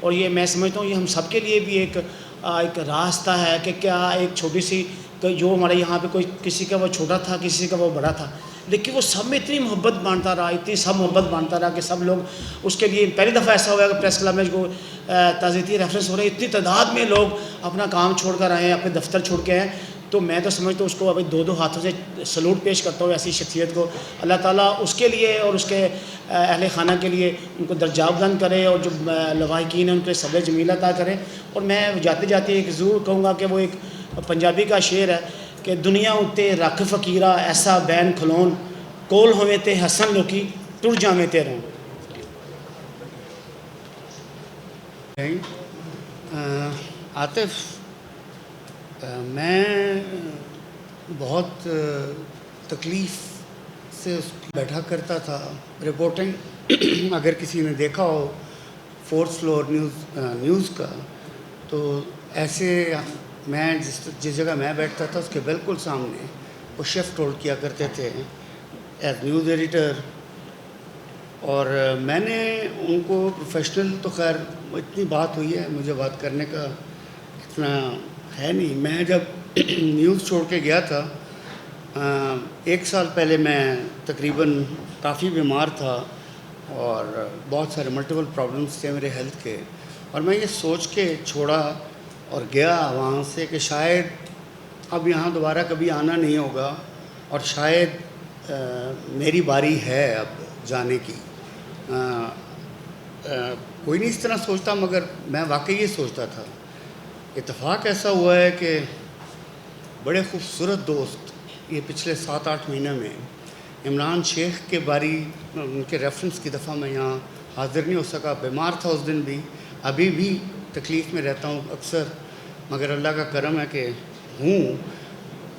S9: اور یہ میں سمجھتا ہوں یہ ہم سب کے لیے بھی ایک راستہ ہے کہ کیا ایک چھوٹی سی جو ہمارے یہاں پہ کوئی کسی کا وہ چھوٹا تھا کسی کا وہ بڑا تھا لیکن وہ سب میں اتنی محبت بانٹتا رہا اتنی سب محبت بانٹتا رہا کہ سب لوگ اس کے لیے پہلی دفعہ ایسا ہوا کہ پریس کلب میں جو تعزیتی ریفرنس ہو رہے ہیں اتنی تعداد میں لوگ اپنا کام چھوڑ کر آئے ہیں اپنے دفتر چھوڑ کے آئے. تو میں تو سمجھتا ہوں اس کو ابھی دو ہاتھوں سے سلوٹ پیش کرتا ہوں ایسی شخصیت کو. اللہ تعالیٰ اس کے لیے اور اس کے اہل خانہ کے لیے ان کو درجہ بلند کرے اور جو لواحقین ہیں ان کے صبر جمیل عطا کرے. اور میں جاتے جاتے ایک ضرور کہوں گا کہ وہ ایک پنجابی کا شعر ہے کہ دنیا اتے رکھ فقیرہ ایسا بین کھلون کول ہوئے تے حسن لوکی ٹر جاویں تے رون.
S10: عاطف میں بہت تکلیف سے بیٹھا کرتا تھا رپورٹنگ. اگر کسی نے دیکھا ہو 4th فلور نیوز کا تو ایسے میں جس جگہ میں بیٹھتا تھا اس کے بالکل سامنے وہ شفٹ ہولڈ کیا کرتے تھے ایز نیوز ایڈیٹر. اور میں نے ان کو پروفیشنل تو خیر اتنی بات ہوئی ہے مجھے بات کرنے کا اتنا ہے نہیں. میں جب نیوز چھوڑ کے گیا تھا 1 سال پہلے میں تقریباً کافی بیمار تھا اور بہت سارے ملٹیپل پرابلمس تھے میرے ہیلتھ کے. اور میں یہ سوچ کے چھوڑا اور گیا وہاں سے کہ شاید اب یہاں دوبارہ کبھی آنا نہیں ہوگا اور شاید میری باری ہے اب جانے کی. کوئی نہیں اس طرح سوچتا مگر میں واقعی یہ سوچتا تھا. اتفاق ایسا ہوا ہے کہ بڑے خوبصورت دوست یہ پچھلے 7-8 مہینے میں عمران شیخ کے باری ان کے ریفرنس کی دفعہ میں یہاں حاضر نہیں ہو سکا. بیمار تھا اس دن بھی ابھی بھی تکلیف میں رہتا ہوں اکثر مگر اللہ کا کرم ہے کہ ہوں.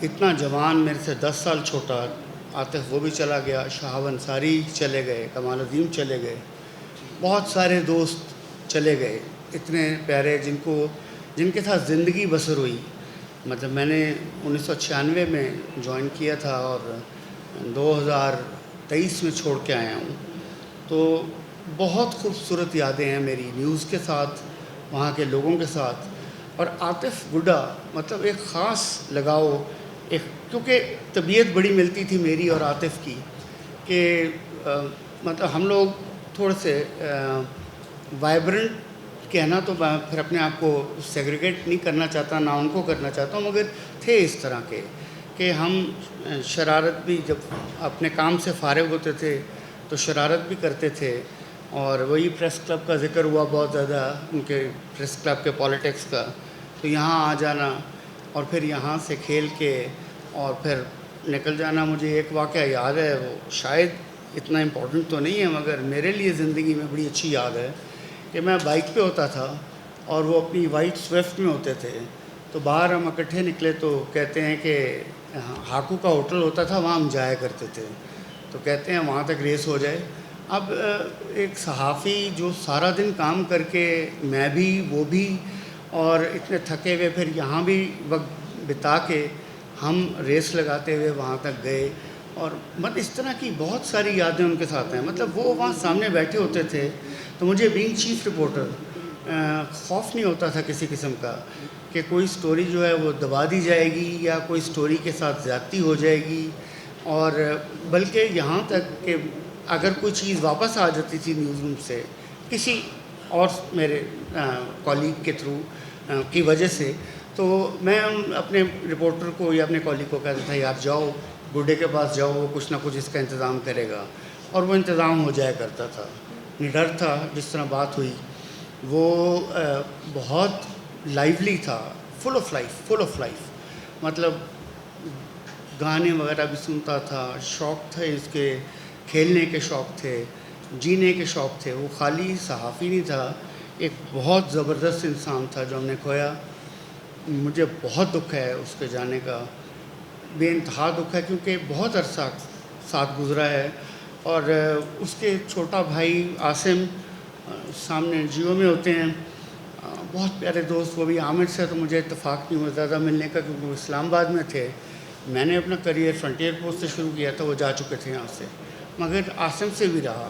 S10: اتنا جوان میرے سے 10 سال چھوٹا عاطف وہ بھی چلا گیا. شہاب انصاری چلے گئے کمال عظیم چلے گئے بہت سارے دوست چلے گئے اتنے پیارے جن کے ساتھ زندگی بسر ہوئی. مطلب میں نے 1996 میں جوائن کیا تھا اور 2023 میں چھوڑ کے آیا ہوں. تو بہت خوبصورت یادیں ہیں میری نیوز کے ساتھ وہاں کے لوگوں کے ساتھ. اور عاطف گڈا مطلب ایک خاص لگاؤ کیونکہ طبیعت بڑی ملتی تھی میری اور عاطف کی کہ مطلب ہم لوگ تھوڑے سے وائبرنٹ کہنا تو میں پھر اپنے آپ کو سیگریگیٹ نہیں کرنا چاہتا نہ ان کو کرنا چاہتا ہوں مگر تھے اس طرح کے کہ ہم شرارت بھی جب اپنے کام سے فارغ ہوتے تھے تو شرارت بھی کرتے تھے. اور وہی پریس کلب کا ذکر ہوا بہت زیادہ ان کے پریس کلب کے پالیٹکس کا. تو یہاں آ جانا اور پھر یہاں سے کھیل کے اور پھر نکل جانا. مجھے ایک واقعہ یاد ہے وہ شاید اتنا امپورٹنٹ تو نہیں ہے مگر میرے لیے زندگی میں بڑی اچھی یاد ہے کہ میں بائک پہ ہوتا تھا اور وہ اپنی وائٹ سوئفٹ میں ہوتے تھے. تو باہر ہم اکٹھے نکلے تو کہتے ہیں کہ ہاکو کا ہوٹل ہوتا تھا وہاں ہم جایا کرتے تھے. تو کہتے ہیں وہاں تک ریس ہو جائے. اب ایک صحافی جو سارا دن کام کر کے میں بھی وہ بھی اور اتنے تھکے ہوئے پھر یہاں بھی وقت بتا کے ہم ریس لگاتے ہوئے وہاں تک گئے. اور اس طرح کی بہت ساری یادیں ان کے ساتھ ہیں. مطلب وہ وہاں سامنے بیٹھے ہوتے تھے تو مجھے بینگ چیف رپورٹر خوف نہیں ہوتا تھا کسی قسم کا کہ کوئی سٹوری جو ہے وہ دبا دی جائے گی یا کوئی سٹوری کے ساتھ زیادتی ہو جائے گی. اور بلکہ یہاں تک کہ اگر کوئی چیز واپس آ جاتی تھی نیوز روم سے کسی اور میرے کالیگ کے تھرو کی وجہ سے تو میں اپنے رپورٹر کو یا اپنے کالیگ کو کہتا تھا یار جاؤ گڈے کے پاس جاؤ وہ کچھ نہ کچھ اس کا انتظام کرے گا. اور وہ انتظام ہو جایا کرتا تھا. نڈر تھا جس طرح بات ہوئی وہ بہت لائیولی تھا فل آف لائف. مطلب گانے وغیرہ بھی سنتا تھا. شوق تھے اس کے کھیلنے کے شوق تھے جینے کے شوق تھے. وہ خالی صحافی نہیں تھا ایک بہت زبردست انسان تھا جو ہم نے کھویا. مجھے بہت دکھ ہے اس کے جانے کا بے انتہا دکھ ہے کیونکہ بہت عرصہ ساتھ گزرا ہے. اور اس کے چھوٹا بھائی عاصم سامنے جیو میں ہوتے ہیں بہت پیارے دوست وہ بھی عامر سے. تو مجھے اتفاق نہیں ہوا زیادہ ملنے کا کیونکہ وہ اسلام آباد میں تھے. میں نے اپنا کریئر فرنٹیئر پوسٹ سے شروع کیا تھا وہ جا چکے تھے یہاں سے مگر عاصم سے بھی رہا.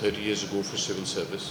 S11: 30 years ago for civil service।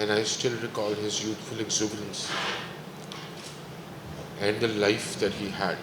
S11: And I still recall his youthful exuberance and the life that he had.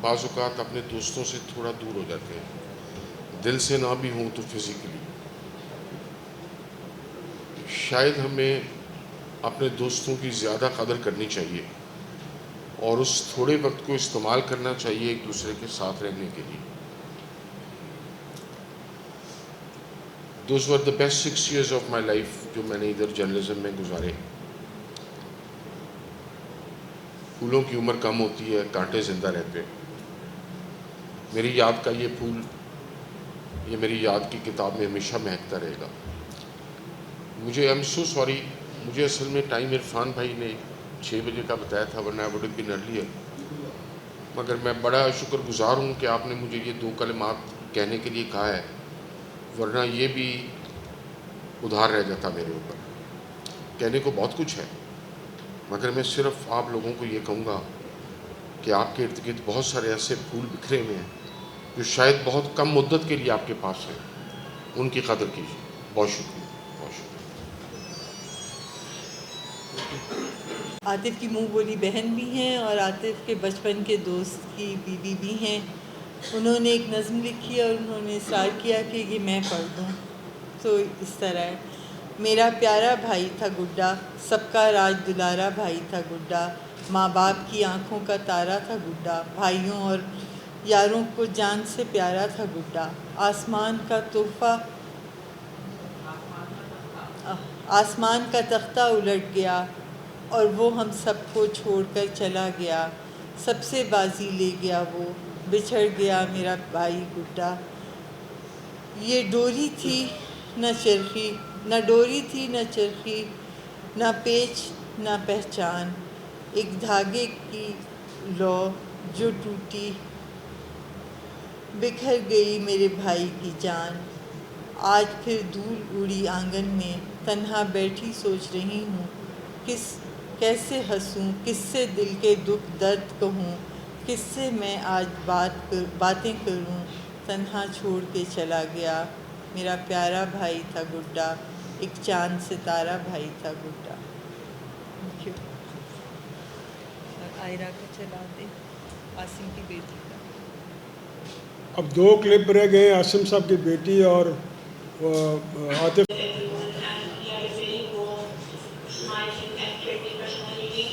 S11: بعض اوقات اپنے دوستوں سے تھوڑا دور ہو جاتے ہیں, دل سے نہ بھی ہوں تو فزیکلی. شاید ہمیں اپنے دوستوں کی زیادہ قدر کرنی چاہیے اور اس تھوڑے وقت کو استعمال کرنا چاہیے ایک دوسرے کے ساتھ رہنے کے لیے. Those were the best 6 years of my life جو میں نے ادھر جرنلزم میں گزارے. پھولوں کی عمر کم ہوتی ہے, کانٹے زندہ رہتے ہیں. میری یاد کا یہ پھول, یہ میری یاد کی کتاب میں ہمیشہ مہکتا رہے گا. مجھے I'm so sorry, مجھے اصل میں ٹائم عرفان بھائی نے 6 بجے کا بتایا تھا, ورنہ I would have been earlier. مگر میں بڑا شکر گزار ہوں کہ آپ نے مجھے یہ 2 کلمات کہنے کے لیے کہا ہے, ورنہ یہ بھی ادھار رہ جاتا میرے اوپر. کہنے کو بہت کچھ ہے, مگر میں صرف آپ لوگوں کو یہ کہوں گا کہ آپ کے ارد گرد بہت سارے ایسے پھول بکھرے ہوئے ہیں جو شاید بہت کم مدت کے لیے آپ کے پاس ہیں, ان کی قدر کیجیے. بہت شکریہ, بہت شکریہ.
S8: عاطف کی منہ بولی بہن بھی ہیں اور عاطف کے بچپن کے دوست کی بیوی بھی ہیں. انہوں نے ایک نظم لکھی اور انہوں نے اصرار کیا کہ یہ میں پڑھ دوں. تو اس طرح ہے: میرا پیارا بھائی تھا گڈا, سب کا راج دلارا بھائی تھا گڈا, ماں باپ کی آنکھوں کا تارا تھا گڈا, بھائیوں اور یاروں کو جان سے پیارا تھا گڈا. آسمان کا تختہ الٹ گیا اور وہ ہم سب کو چھوڑ کر چلا گیا. سب سے بازی لے گیا وہ, بچھڑ گیا میرا بھائی گڈا. یہ ڈوری تھی نہ چرخی, نہ ڈوری تھی نہ چرخی, نہ پیچ نہ پہچان, ایک دھاگے کی لو جو ٹوٹی, بکھر گئی میرے بھائی کی جان. آج پھر دھول اڑی آنگن میں, تنہا بیٹھی سوچ رہی ہوں, کیسے ہنسوں, کس سے دل کے دکھ درد کہوں, کس سے میں آج باتیں کروں. تنہا چھوڑ کے چلا گیا میرا پیارا بھائی تھا گڈا, ایک چاند ستارہ بھائی تھا گڈا. آئرہ کا چلا دے, عاصم کی بیٹی کا.
S1: اب 2 کلپ رہ گئے, عاصم صاحب کی بیٹی اور Atif.
S5: everyone, and he had a very warm, smiling and friendly personality.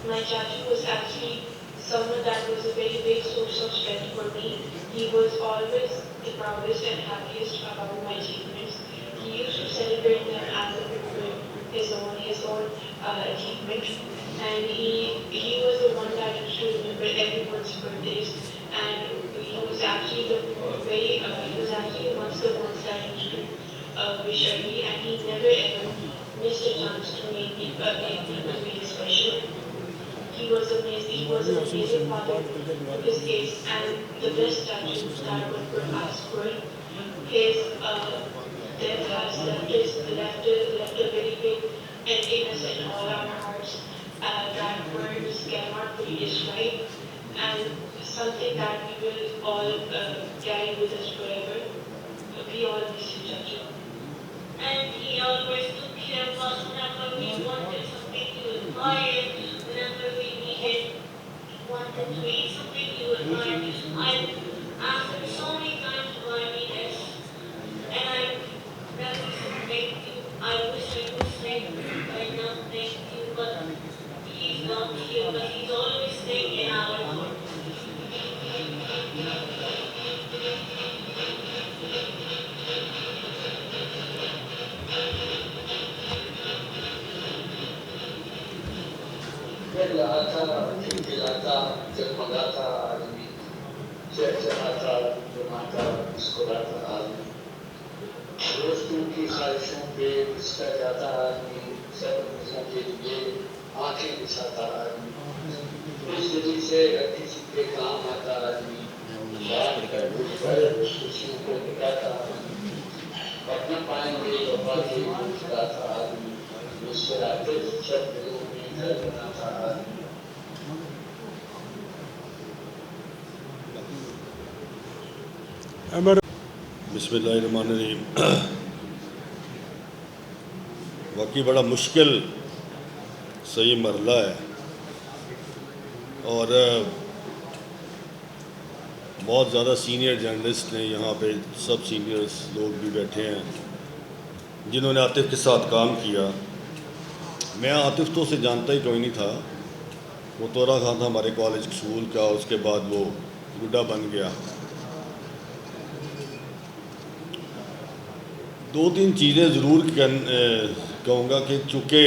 S5: My chachu was actually someone that was a very big source of strength for me. He was always the proudest and happiest about my achievements. He used to celebrate them as if it were his own achievement. And he was the one that used to remember everyone's birthdays. And he was actually amongst the ones that used to wish me. And he never ever missed a chance to make people feel special. He was amazing. He was an amazing father in his case, and the best touch that one could ask for. His death has left a very big emptiness in all our hearts that words cannot fully describe, and something that we will all carry with us forever. We all miss you, Chachu. And he always took care of us whenever we wanted something to admire. Whenever we wanted to eat something, he would buy. I asked him so many times to buy me this, and I never said thank you. I wish I could say right now thank you, but he's not here, but he's always staying in our heart.
S3: کھلاتا جگمگاتا آدمی, چہچہاتا جماتا مسکراتا آدمی, دوستوں کی خواہشوں پہ بچتا جاتا آدمی, سب مزوں کے لیے آنکھیں بچھاتا آدمی, اس دل سے ہڈی سکے کام آتا آدمی, خوشیوں کو نکاتا آدمی, اپنا پائیں گے وفا کے مسکراتا آدمی, مسکراتے سب دلوں میں گھر بناتا آدمی.
S12: بسم اللہ الرحمن الرحیم. واقعی بڑا مشکل صحیح مرحلہ ہے, اور بہت زیادہ سینئر جرنلسٹ نے یہاں پہ، سب سینئرس لوگ بھی بیٹھے ہیں جنہوں نے عاطف کے ساتھ کام کیا. میں عاطف تو اسے جانتا ہی کوئی نہیں تھا. وہ تورا خان تھا ہمارے کالج اسکول کا، اس کے بعد وہ گڈا بن گیا. 2-3 چیزیں ضرور کہوں گا کہ چونکہ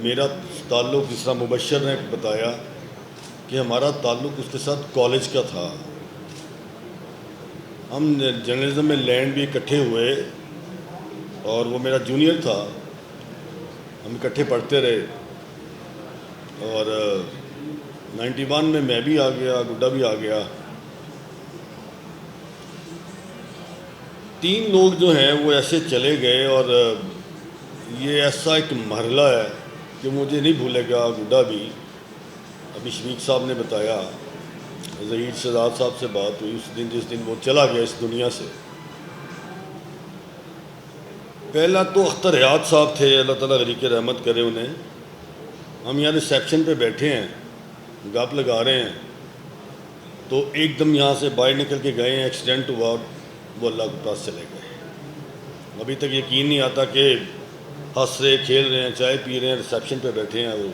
S12: میرا تعلق، جس طرح مبشر نے بتایا کہ ہمارا تعلق اس کے ساتھ کالج کا تھا. ہم جرنلزم میں لینڈ بھی اکٹھے ہوئے اور وہ میرا جونیئر تھا. ہم اکٹھے پڑھتے رہے اور 91 میں بھی آ گیا، گڈا بھی آ گیا. 3 لوگ جو ہیں وہ ایسے چلے گئے اور یہ ایسا ایک مرحلہ ہے کہ مجھے نہیں بھولے گا. گڈا بھی، ابھی شفیق صاحب نے بتایا، ظہیر شہزاد صاحب سے بات ہوئی اس دن جس دن وہ چلا گیا اس دنیا سے. پہلا تو اختر حیات صاحب تھے، اللہ تعالیٰ غریق رحمت کرے انہیں. ہم یہاں ریسیپشن پہ بیٹھے ہیں، گپ لگا رہے ہیں، تو ایک دم یہاں سے باہر نکل کے گئے ہیں، ایکسیڈنٹ ہوا، وہ اللہ کے پاس چلے گئے. ابھی تک یقین نہیں آتا کہ ہنس رہے، کھیل رہے ہیں، چائے پی رہے ہیں، ریسیپشن پہ بیٹھے ہیں وہ.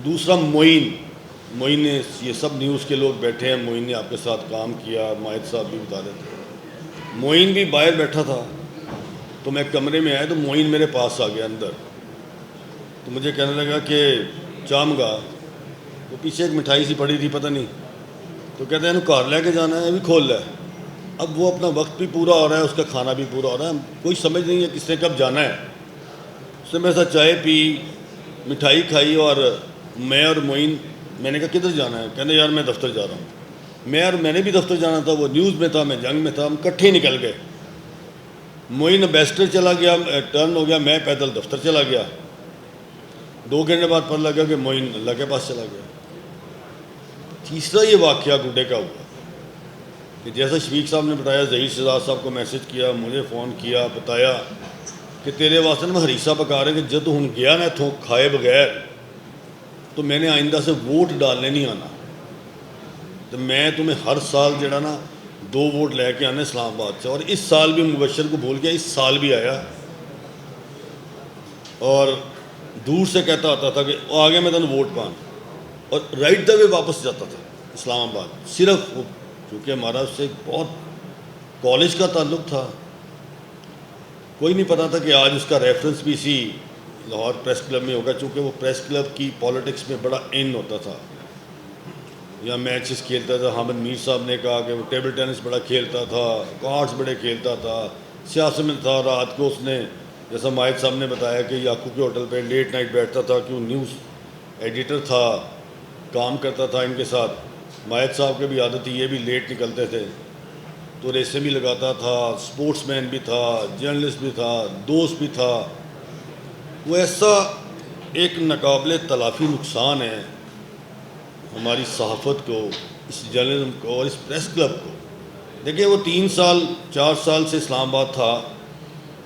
S12: دوسرا معین نے، یہ سب نیوز کے لوگ بیٹھے ہیں، معین نے آپ کے ساتھ کام کیا، ماہد صاحب بھی بتا رہے تھے. معین بھی باہر بیٹھا تھا تو میں کمرے میں آیا تو معین میرے پاس آ گیا اندر. تو مجھے کہنے لگا کہ چامگا، تو پیچھے ایک مٹھائی سی پڑی تھی پتہ نہیں، تو کہتے ہیں کار لے کے جانا ہے، ابھی کھول لے. اب وہ اپنا وقت بھی پورا ہو رہا ہے، اس کا کھانا بھی پورا ہو رہا ہے، کوئی سمجھ نہیں ہے کس نے کب جانا ہے. اس نے میرے ساتھ چائے پی، مٹھائی کھائی، اور میں اور معین، میں نے کہا کدھر جانا ہے؟ کہنے یار میں دفتر جا رہا ہوں. میں نے بھی دفتر جانا تھا، وہ نیوز میں تھا، میں جنگ میں تھا. ہم کٹھے نکل گئے. معین امبیسڈر چلا گیا، ٹرن ہو گیا، میں پیدل دفتر چلا گیا. 2 گھنٹے بعد پتہ لگا کہ معین اللہ کے پاس چلا گیا. تیسرا یہ واقعہ گڈے کا ہوا کہ جیسا شفیق صاحب نے بتایا، ظہیر شہزاد صاحب کو میسج کیا، مجھے فون کیا، بتایا کہ تیرے واسطے میں ہریسہ پکا رہے کہ جب ہن گیا نا اتوں کھائے بغیر تو میں نے آئندہ سے ووٹ ڈالنے نہیں آنا. تو میں تمہیں ہر سال جڑا نا 2 ووٹ لے کے آنے اسلام آباد سے. اور اس سال بھی مبشر کو بھول گیا، اس سال بھی آیا اور دور سے کہتا آتا تھا کہ آگے میں تمہیں ووٹ پان، اور رائٹ دا وے واپس جاتا تھا اسلام آباد. صرف وہ کیونکہ ہمارا اس سے بہت کالج کا تعلق تھا. کوئی نہیں پتا تھا کہ آج اس کا ریفرنس بھی اسی لاہور پریس کلب میں ہوگا، چونکہ وہ پریس کلب کی پالیٹکس میں بڑا ان ہوتا تھا. یا میچز کھیلتا تھا. حامد میر صاحب نے کہا کہ وہ ٹیبل ٹینس بڑا کھیلتا تھا، کارڈز بڑے کھیلتا تھا، سیاست میں تھا. رات کو اس نے، جیسا ماہد صاحب نے بتایا، کہ یاقو کے ہوٹل پہ لیٹ نائٹ بیٹھتا تھا، کہ وہ نیوز ایڈیٹر تھا، کام کرتا تھا ان کے ساتھ. ماہد صاحب کی بھی عادت تھی، یہ بھی لیٹ نکلتے تھے تو ریسیں بھی لگاتا تھا. سپورٹس مین بھی تھا، جرنلسٹ بھی تھا، دوست بھی تھا. وہ ایسا ایک ناقابل تلافی نقصان ہے ہماری صحافت کو، اس جرنلزم کو اور اس پریس کلب کو. دیکھیں وہ 3 سال 4 سال سے اسلام آباد تھا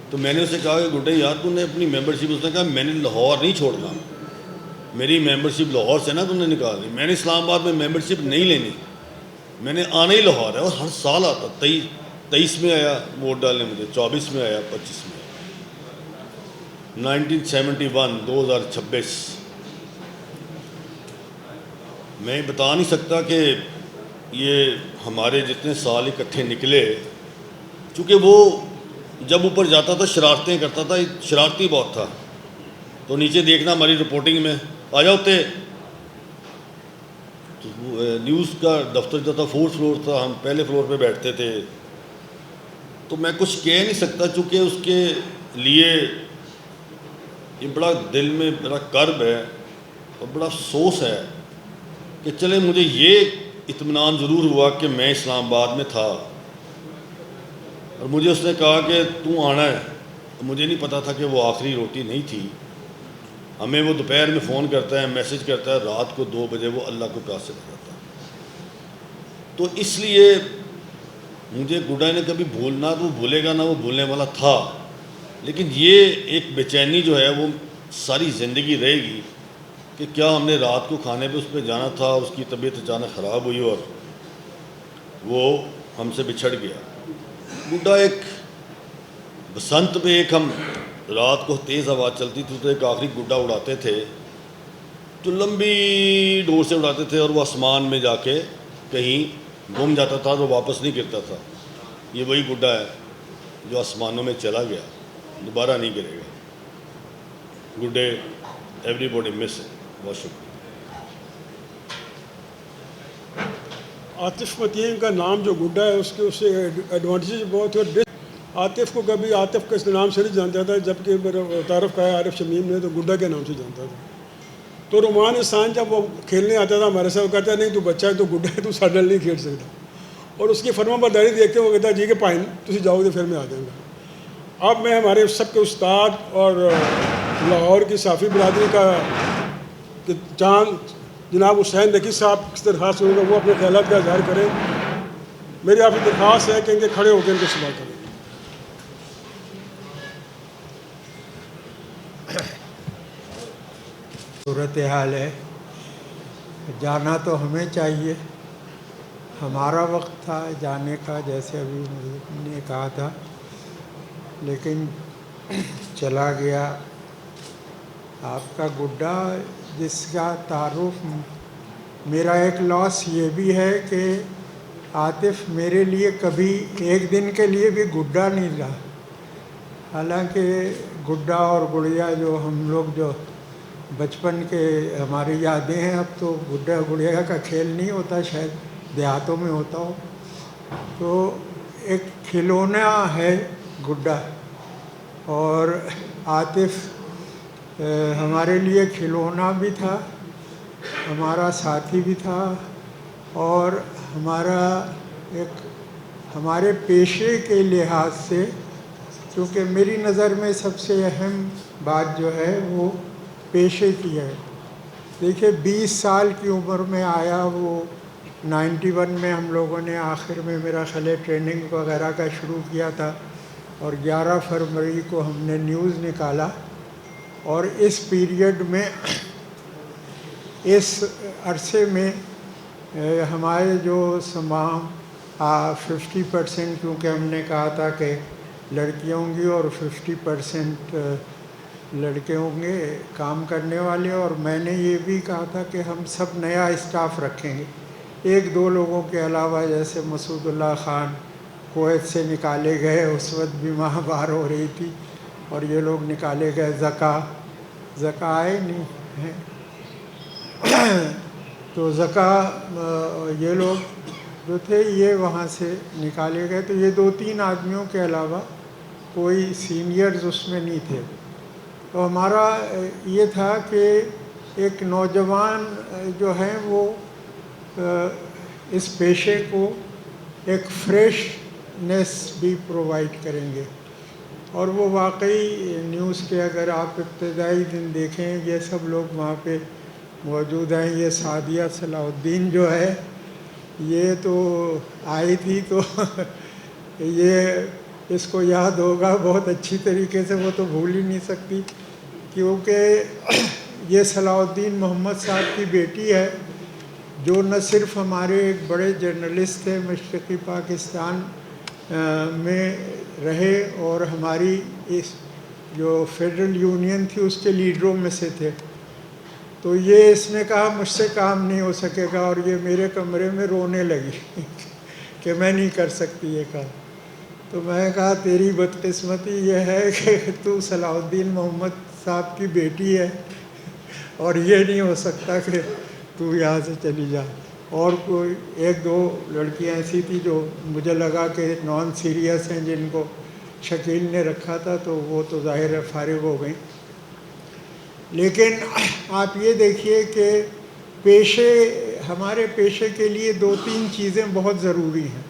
S12: تو میں نے اسے کہا کہ گڈے یار تم نے اپنی ممبرشپ، اس نے کہا میں نے لاہور نہیں چھوڑنا، میری ممبرشپ لاہور سے نا تم نے نکال دی، میں نے اسلام آباد میں ممبرشپ نہیں لینی، میں نے آنا ہی لاہور ہے. اور ہر سال آتا. 23 میں آیا ووٹ ڈالنے مجھے، 24 میں آیا، 25 میں آیا. 1971 2026 میں بتا نہیں سکتا کہ یہ ہمارے جتنے سال اکٹھے نکلے، چونکہ وہ جب اوپر جاتا تھا شرارتیں کرتا تھا، شرارتی بہت تھا. تو نیچے دیکھنا ہماری رپورٹنگ میں آ جاتے. نیوز کا دفتر جو تھا 4th فلور تھا، ہم پہلے فلور پہ بیٹھتے تھے. تو میں کچھ کہہ نہیں سکتا چونکہ اس کے لیے یہ بڑا دل میں بڑا کرب ہے اور بڑا افسوس ہے کہ چلے مجھے یہ اطمینان ضرور ہوا کہ میں اسلام آباد میں تھا اور مجھے اس نے کہا کہ تو آنا ہے. مجھے نہیں پتا تھا کہ وہ آخری روٹی نہیں تھی. ہمیں وہ دوپہر میں فون کرتا ہے، میسج کرتا ہے، رات کو 2 بجے وہ اللہ کو پیاسے لگاتا ہے. تو اس لیے مجھے گڈا نے کبھی بھولنا تو وہ بھولے گا نہ، وہ بھولنے والا تھا. لیکن یہ ایک بے چینی جو ہے وہ ساری زندگی رہے گی کہ کیا ہم نے رات کو کھانے پہ اس پہ جانا تھا، اس کی طبیعت اچانک خراب ہوئی اور وہ ہم سے بچھڑ گیا. گڈا ایک بسنت میں ایک ہم رات کو تیز آواز چلتی تھی تو ایک آخری گڈا اڑاتے تھے جو لمبی دور سے اڑاتے تھے اور وہ آسمان میں جا کے کہیں گم جاتا تھا تو واپس نہیں گرتا تھا. یہ وہی گڈا ہے جو آسمانوں میں چلا گیا, دوبارہ نہیں گرے گا. گڈ ڈے ایوری باڈی مس. بہت شکریہ.
S1: عاطف متین کا نام جو گڈا ہے اس سے ایڈوانٹیج بہت ہے. عاطف کو کبھی عاطف کے نام سے نہیں جانتا تھا, جبکہ میرا تعارف کا ہے عارف شمیم نے تو گڈا کے نام سے جانتا تھا. تو رومان احسان جب وہ کھیلنے آتا تھا ہمارے ساتھ, وہ کہتا ہے نہیں تو بچہ ہے تو گڈا ہے, تو ساڈے نہیں کھیل سکتا. اور اس کی فرما برداری دیکھتے وہ کہتا ہے جی کہ پائن تھی جاؤ گے پھر میں آ جاؤں گا. اب میں ہمارے سب کے استاد اور لاہور کی صحافی برادری کا چاند جناب حسین نقی صاحب کی درخواست کروں گا وہ اپنے خیالات کا اظہار کریں. میری آپ کی درخواست ہے کہ ان کے کھڑے ہو کے ان کو سوال کریں.
S13: صورتحال ہے, جانا تو ہمیں چاہیے, ہمارا وقت تھا جانے کا جیسے ابھی نے کہا تھا, لیکن چلا گیا. آپ کا گڈا جس کا تعارف, میرا ایک لاس یہ بھی ہے کہ عاطف میرے لیے کبھی ایک دن کے لیے بھی گڈا نہیں رہا. حالانکہ گڈا اور گڑیا جو ہم لوگ جو بچپن کے ہماری یادیں ہیں, اب تو گڈا گڑیا کا کھیل نہیں ہوتا, شاید دیہاتوں میں ہوتا ہو. تو ایک کھلونا ہے گڈا, اور عاطف ہمارے لیے کھلونا بھی تھا, ہمارا ساتھی بھی تھا, اور ہمارا ایک ہمارے پیشے کے لحاظ سے, کیونکہ میری نظر میں سب سے اہم بات جو ہے وہ پیشے کی ہے. دیکھیے 20 سال کی عمر میں آیا وہ, 91 میں ہم لوگوں نے آخر میں میرا خیال ہے ٹریننگ وغیرہ کا شروع کیا تھا, اور 11 فروری کو ہم نے نیوز نکالا. اور اس پیریڈ میں, اس عرصے میں ہمارے جو تمام 50% کیونکہ ہم نے کہا تھا کہ لڑکیاں ہوں گی اور 50% لڑکے ہوں گے کام کرنے والے, اور میں نے یہ بھی کہا تھا کہ ہم سب نیا اسٹاف رکھیں گے, 1-2 لوگوں کے علاوہ. جیسے مسعود اللہ خان کویت سے نکالے گئے, اس وقت بھی ماہوار ہو رہی تھی, اور یہ لوگ نکالے گئے. زکا آئے نہیں ہیں, تو زکا یہ لوگ جو تھے یہ وہاں سے نکالے گئے. تو یہ 2-3 آدمیوں کے علاوہ کوئی سینئرز اس میں نہیں تھے. تو ہمارا یہ تھا کہ ایک نوجوان جو ہیں وہ اس پیشے کو ایک فریشنس بھی پرووائڈ کریں گے. اور وہ واقعی نیوز کے اگر آپ ابتدائی دن دیکھیں, یہ سب لوگ وہاں پہ موجود ہیں. یہ سعدیہ صلاح الدین جو ہے یہ تو آئی تھی, تو یہ اس کو یاد ہوگا بہت اچھی طریقے سے, وہ تو بھول ہی نہیں سکتی, کیونکہ یہ صلاح الدین محمد صاحب کی بیٹی ہے, جو نہ صرف ہمارے ایک بڑے جرنلسٹ تھے, مشرقی پاکستان میں رہے, اور ہماری اس جو فیڈرل یونین تھی اس کے لیڈروں میں سے تھے. تو یہ اس نے کہا مجھ سے کام نہیں ہو سکے گا, اور یہ میرے کمرے میں رونے لگی کہ میں نہیں کر سکتی یہ کام. تو میں نے کہا تیری بدقسمتی یہ ہے کہ تو صلاح الدین محمد صاحب کی بیٹی ہے, اور یہ نہیں ہو سکتا کہ تو یہاں سے چلی جا. اور کوئی 1-2 لڑکیاں ایسی تھی جو مجھے لگا کہ نان سیریس ہیں, جن کو شکیل نے رکھا تھا, تو وہ تو ظاہر ہے فارغ ہو گئیں. لیکن آپ یہ دیکھیے کہ ہمارے پیشے کے لیے 2-3 چیزیں بہت ضروری ہیں.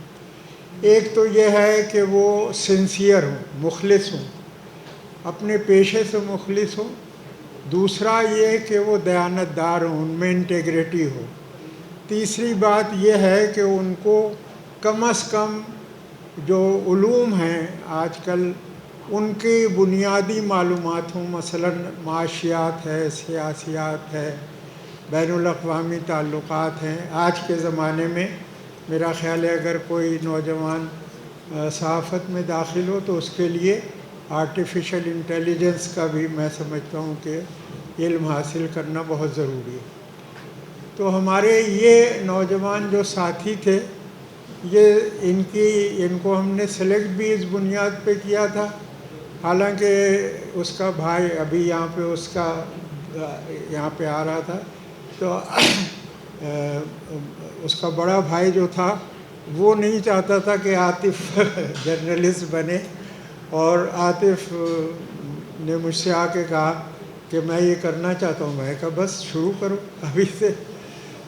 S13: ایک تو یہ ہے کہ وہ سنسیئر ہوں, مخلص ہوں, اپنے پیشے سے مخلص ہوں. دوسرا یہ کہ وہ دیانتدار ہوں, ان میں انٹیگریٹی ہو. تیسری بات یہ ہے کہ ان کو کم از کم جو علوم ہیں آج کل ان کی بنیادی معلومات ہوں. مثلا معاشیات ہے, سیاسیات ہے, بین الاقوامی تعلقات ہیں. آج کے زمانے میں میرا خیال ہے اگر کوئی نوجوان صحافت میں داخل ہو تو اس کے لیے آرٹیفیشل انٹیلیجنس کا بھی میں سمجھتا ہوں کہ علم حاصل کرنا بہت ضروری ہے۔ تو ہمارے یہ نوجوان جو ساتھی تھے، یہ ان کو ہم نے سلیکٹ بھی اس بنیاد پہ کیا تھا، حالانکہ اس کا بھائی ابھی یہاں پہ آ رہا تھا، تو اس کا بڑا بھائی جو تھا وہ نہیں چاہتا تھا کہ عاطف جرنلسٹ بنے، اور عاطف نے مجھ سے آ کے کہا کہ میں یہ کرنا چاہتا ہوں۔ میں کہا بس شروع کرو ابھی سے۔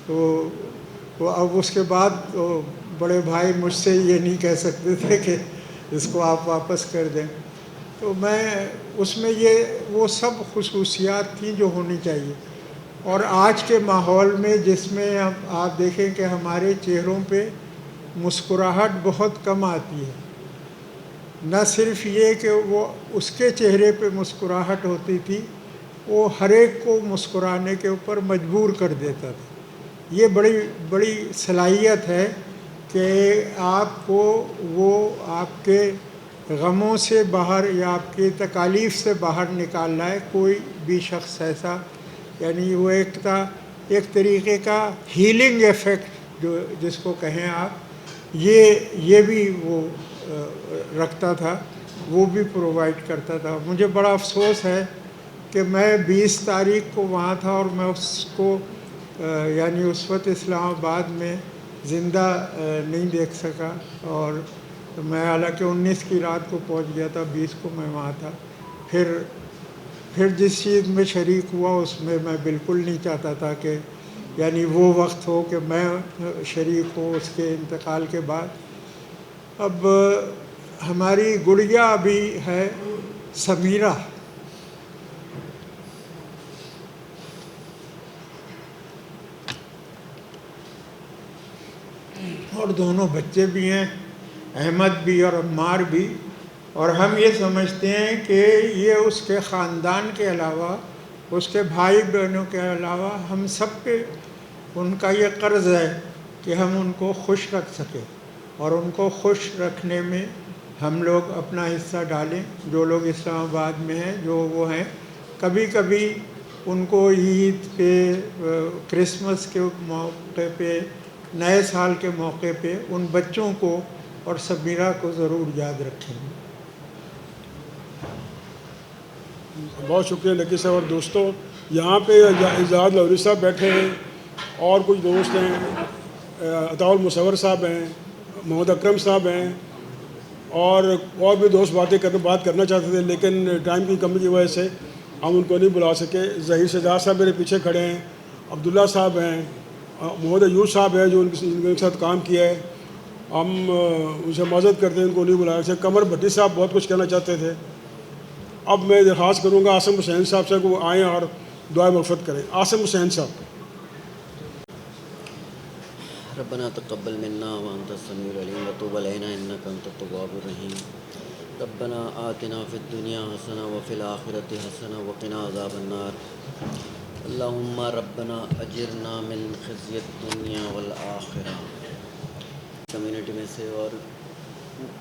S13: تو اب اس کے بعد بڑے بھائی مجھ سے یہ نہیں کہہ سکتے تھے کہ اس کو آپ واپس کر دیں، تو میں اس میں وہ سب خصوصیات تھیں جو ہونی چاہیے۔ اور آج کے ماحول میں جس میں آپ دیکھیں کہ ہمارے چہروں پہ مسکراہٹ بہت کم آتی ہے، نہ صرف یہ کہ وہ اس کے چہرے پہ مسکراہٹ ہوتی تھی، وہ ہر ایک کو مسکرانے کے اوپر مجبور کر دیتا تھا۔ یہ بڑی صلاحیت ہے کہ آپ کو وہ آپ کے غموں سے باہر یا آپ کی تکالیف سے باہر نکال لائے کوئی بھی شخص ایسا، یعنی وہ ایک طریقے کا ہیلنگ ایفیکٹ جو جس کو کہیں آپ، یہ بھی وہ رکھتا تھا، وہ بھی پرووائڈ کرتا تھا۔ مجھے بڑا افسوس ہے کہ میں 20 تاریخ کو وہاں تھا اور میں اس کو یعنی اس وقت اسلام آباد میں زندہ نہیں دیکھ سکا، اور میں حالانکہ 19 کی رات کو پہنچ گیا تھا، 20 کو میں وہاں تھا۔ پھر جس چیز میں شریک ہوا اس میں بالکل نہیں چاہتا تھا کہ یعنی وہ وقت ہو کہ میں شریک ہوں اس کے انتقال کے بعد۔ اب ہماری گڑیا ابھی ہے سمیرہ، اور دونوں بچے بھی ہیں، احمد بھی اور عمار بھی، اور ہم یہ سمجھتے ہیں کہ یہ اس کے خاندان کے علاوہ، اس کے بھائی بہنوں کے علاوہ ہم سب پہ ان کا یہ قرض ہے کہ ہم ان کو خوش رکھ سکیں، اور ان کو خوش رکھنے میں ہم لوگ اپنا حصہ ڈالیں۔ جو لوگ اسلام آباد میں ہیں، جو وہ ہیں، کبھی کبھی ان کو عید پہ، کرسمس کے موقع پہ، نئے سال کے موقع پہ ان بچوں کو اور سمیرہ کو ضرور یاد رکھیں۔
S1: بہت شکریہ نقی صاحب۔ اور دوستوں، یہاں پہ اعجاز لوری صاحب بیٹھے ہیں، اور کچھ دوست ہیں، عطاء المصور صاحب ہیں، محمد اکرم صاحب ہیں، اور بھی دوست بات کرنا چاہتے تھے، لیکن ٹائم کی کمی کی وجہ سے ہم ان کو نہیں بلا سکے۔ ظہیر شجاع صاحب میرے پیچھے کھڑے ہیں، عبداللہ صاحب ہیں، محمد ایوب صاحب ہیں جو ان کے ساتھ کام کیا ہے، ہم ان سے معذرت کرتے ہیں ان کو نہیں بلایا۔ جیسے قمر بھٹی صاحب بہت کچھ کہنا چاہتے تھے۔ اب میں درخواست کروں گا عاصم حسین صاحب سے کہ وہ آئیں اور دعائے مغفرت کریں۔ عاصم حسین صاحب۔
S2: ربنا تقبل منا وانت السمیع العلیم وتب علینا انک انت التواب الرحیم۔ ربنا آتنا فی الدنیا حسنہ وفی الآخرۃ حسنہ وقنا عذاب النار۔ اللہم ربنا اجرنا من خزی الدنیا والآخرہ۔ کمیونٹی میں سے اور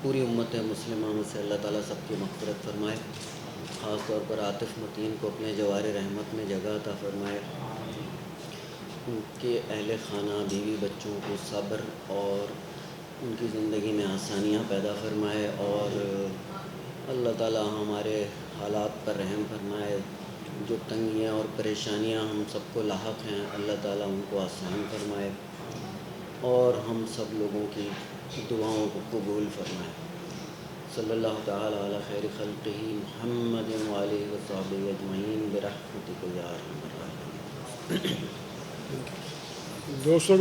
S2: پوری امت مسلمہ میں سے اللہ تعالیٰ سب کی مغفرت فرمائے، خاص طور پر عاطف متین کو اپنے جوار رحمت میں جگہ عطا فرمائے، ان کے اہل خانہ، بیوی بچوں کو صبر اور ان کی زندگی میں آسانیاں پیدا فرمائے، اور اللہ تعالیٰ ہمارے حالات پر رحم فرمائے۔ جو تنگیاں اور پریشانیاں ہم سب کو لاحق ہیں، اللہ تعالیٰ ان کو آسان فرمائے، اور ہم سب لوگوں کی دعاؤں کو قبول فرمائے۔ صلی اللہ تعالیٰ علی خیر خلقہ محمد وآلہ وصحبہ اجمعین برحمتک یا ارحم الراحمین۔
S1: دوستوں